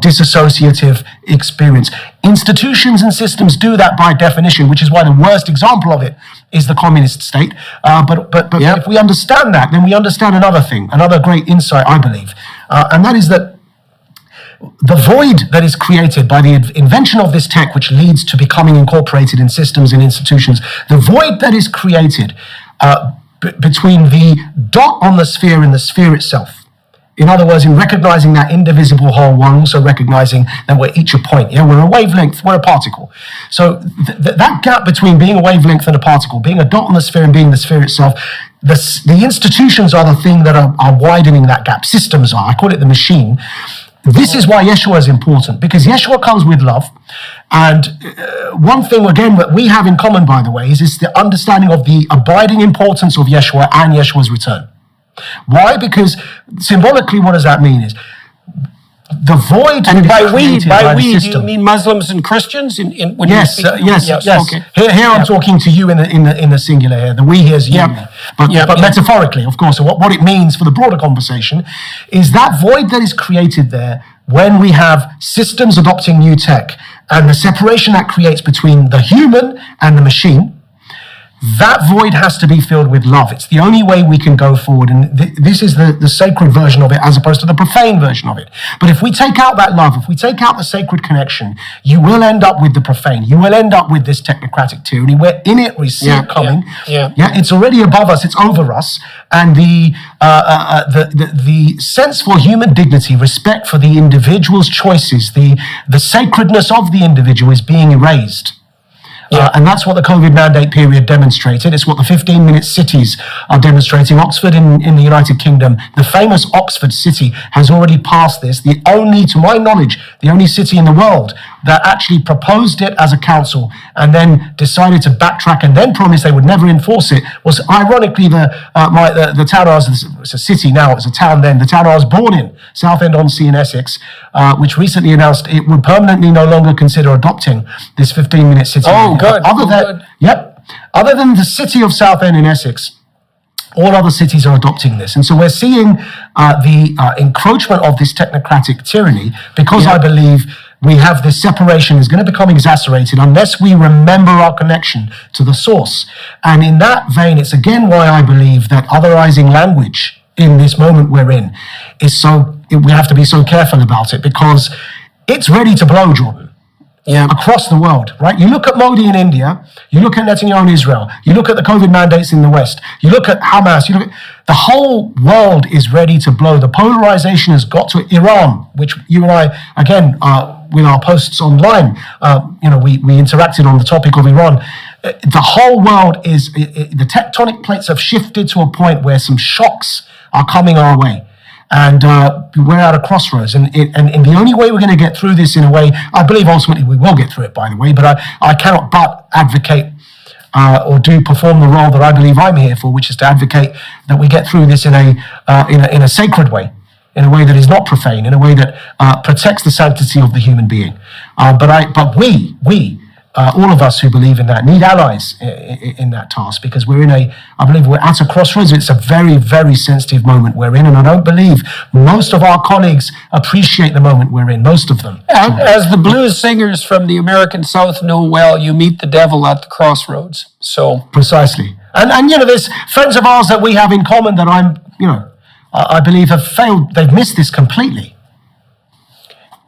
dissociative experience. Institutions and systems do that by definition, which is why the worst example of it is the communist state. But if we understand that, then we understand another thing, another great insight, I believe, and that is that the void that is created by the invention of this tech, which leads to becoming incorporated in systems and institutions, the void that is created between the dot on the sphere and the sphere itself. In other words, in recognizing that indivisible whole, we're also recognizing that we're each a point. Yeah, we're a wavelength, we're a particle. So that gap between being a wavelength and a particle, being a dot on the sphere and being the sphere itself, the institutions are the thing that are widening that gap. Systems are. I call it the machine. This is why Yeshua is important, because Yeshua comes with love. And one thing, again, that we have in common, by the way, is the understanding of the abiding importance of Yeshua and Yeshua's return. Why? Because symbolically, what does that mean is the void. And by we, do you mean Muslims and Christians? Yes. Okay. Here I'm talking to you in the singular here. The we here is you. But metaphorically, of course. So what it means for the broader conversation is that void that is created there when we have systems adopting new tech and the separation that creates between the human and the machine. That void has to be filled with love. It's the only way we can go forward. And this is the sacred version of it as opposed to the profane version of it. But if we take out that love, if we take out the sacred connection, you will end up with the profane. You will end up with this technocratic tyranny. We're in it, we see it coming. It's already above us, it's over us. And the sense for human dignity, respect for the individual's choices, the sacredness of the individual is being erased. And that's what the COVID mandate period demonstrated. It's what the 15-minute cities are demonstrating. Oxford in the United Kingdom, the famous Oxford city, has already passed this. To my knowledge, the only city in the world that actually proposed it as a council and then decided to backtrack and then promised they would never enforce it was ironically the town I was, it's a city now, it's a town then, the town I was born in, Southend-on-Sea in Essex, which recently announced it would permanently no longer consider adopting this 15-minute city. Oh, good. Other than the city of Southend in Essex, all other cities are adopting this. And so we're seeing the encroachment of this technocratic tyranny because I believe we have this separation is going to become exacerbated unless we remember our connection to the source. And in that vein, it's again why I believe that otherizing language in this moment we're in we have to be so careful about it because it's ready to blow, Jordan. Across the world, right? You look at Modi in India, you look at Netanyahu in Israel, you look at the COVID mandates in the West, you look at Hamas, the whole world is ready to blow. The polarization has got to Iran, which you and I, again, with our posts online, we interacted on the topic of Iran. The whole world the tectonic plates have shifted to a point where some shocks are coming our way. And we're at a crossroads. And the only way we're going to get through this in a way, I believe ultimately we will get through it, by the way, but I cannot but advocate or perform the role that I believe I'm here for, which is to advocate that we get through this in a sacred way, in a way that is not profane, in a way that protects the sanctity of the human being. But we, all of us who believe in that need allies in that task, because I believe we're at a crossroads. It's a very, very sensitive moment we're in, and I don't believe most of our colleagues appreciate the moment we're in, most of them. As the blues singers from the American South know well, you meet the devil at the crossroads. So Precisely. And there's friends of ours that we have in common that I believe have failed. They've missed this completely.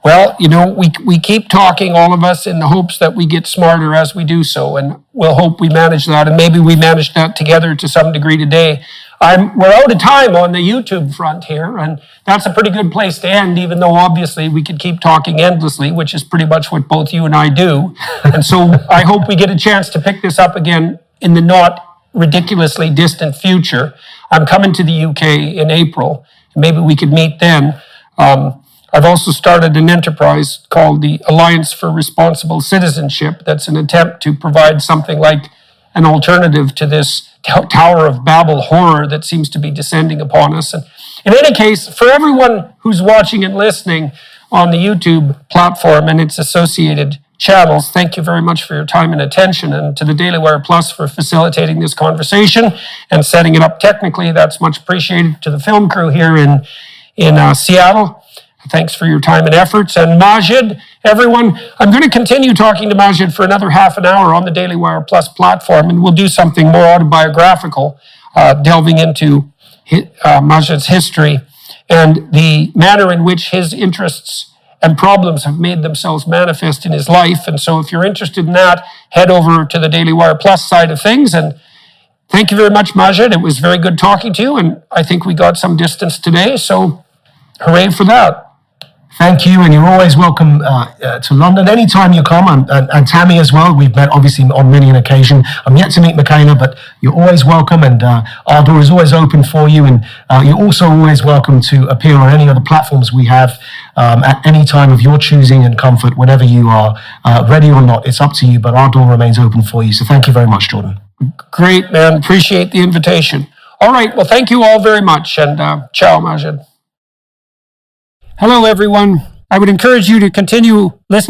well, we keep talking, all of us, in the hopes that we get smarter as we do so, and we'll hope we manage that, and maybe we manage that together to some degree today. We're out of time on the YouTube front here, and that's a pretty good place to end, even though obviously we could keep talking endlessly, which is pretty much what both you and I do. And so I hope we get a chance to pick this up again in the not ridiculously distant future. I'm coming to the UK in April, and maybe we could meet then. I've also started an enterprise called the Alliance for Responsible Citizenship. That's an attempt to provide something like an alternative to this Tower of Babel horror that seems to be descending upon us. And in any case, for everyone who's watching and listening on the YouTube platform and its associated channels, thank you very much for your time and attention, and to the Daily Wire Plus for facilitating this conversation and setting it up technically. That's much appreciated. To the film crew here in Seattle, thanks for your time and efforts. And Maajid, everyone, I'm going to continue talking to Maajid for another half an hour on the Daily Wire Plus platform, and we'll do something more autobiographical, delving into Maajid's history and the manner in which his interests and problems have made themselves manifest in his life. And so if you're interested in that, head over to the Daily Wire Plus side of things. And thank you very much, Maajid. It was very good talking to you, and I think we got some distance today, so hooray for that. Thank you, and you're always welcome to London anytime you come, and Tammy as well. We've met obviously on many an occasion. I'm yet to meet Michaela, but you're always welcome, and our door is always open for you, and you're also always welcome to appear on any of the platforms we have at any time of your choosing and comfort, whenever you are ready or not. It's up to you, but our door remains open for you. So thank you very much, Jordan. Great, man. Appreciate the invitation. All right, well, thank you all very much, and ciao, Maajid. Hello, everyone. I would encourage you to continue listening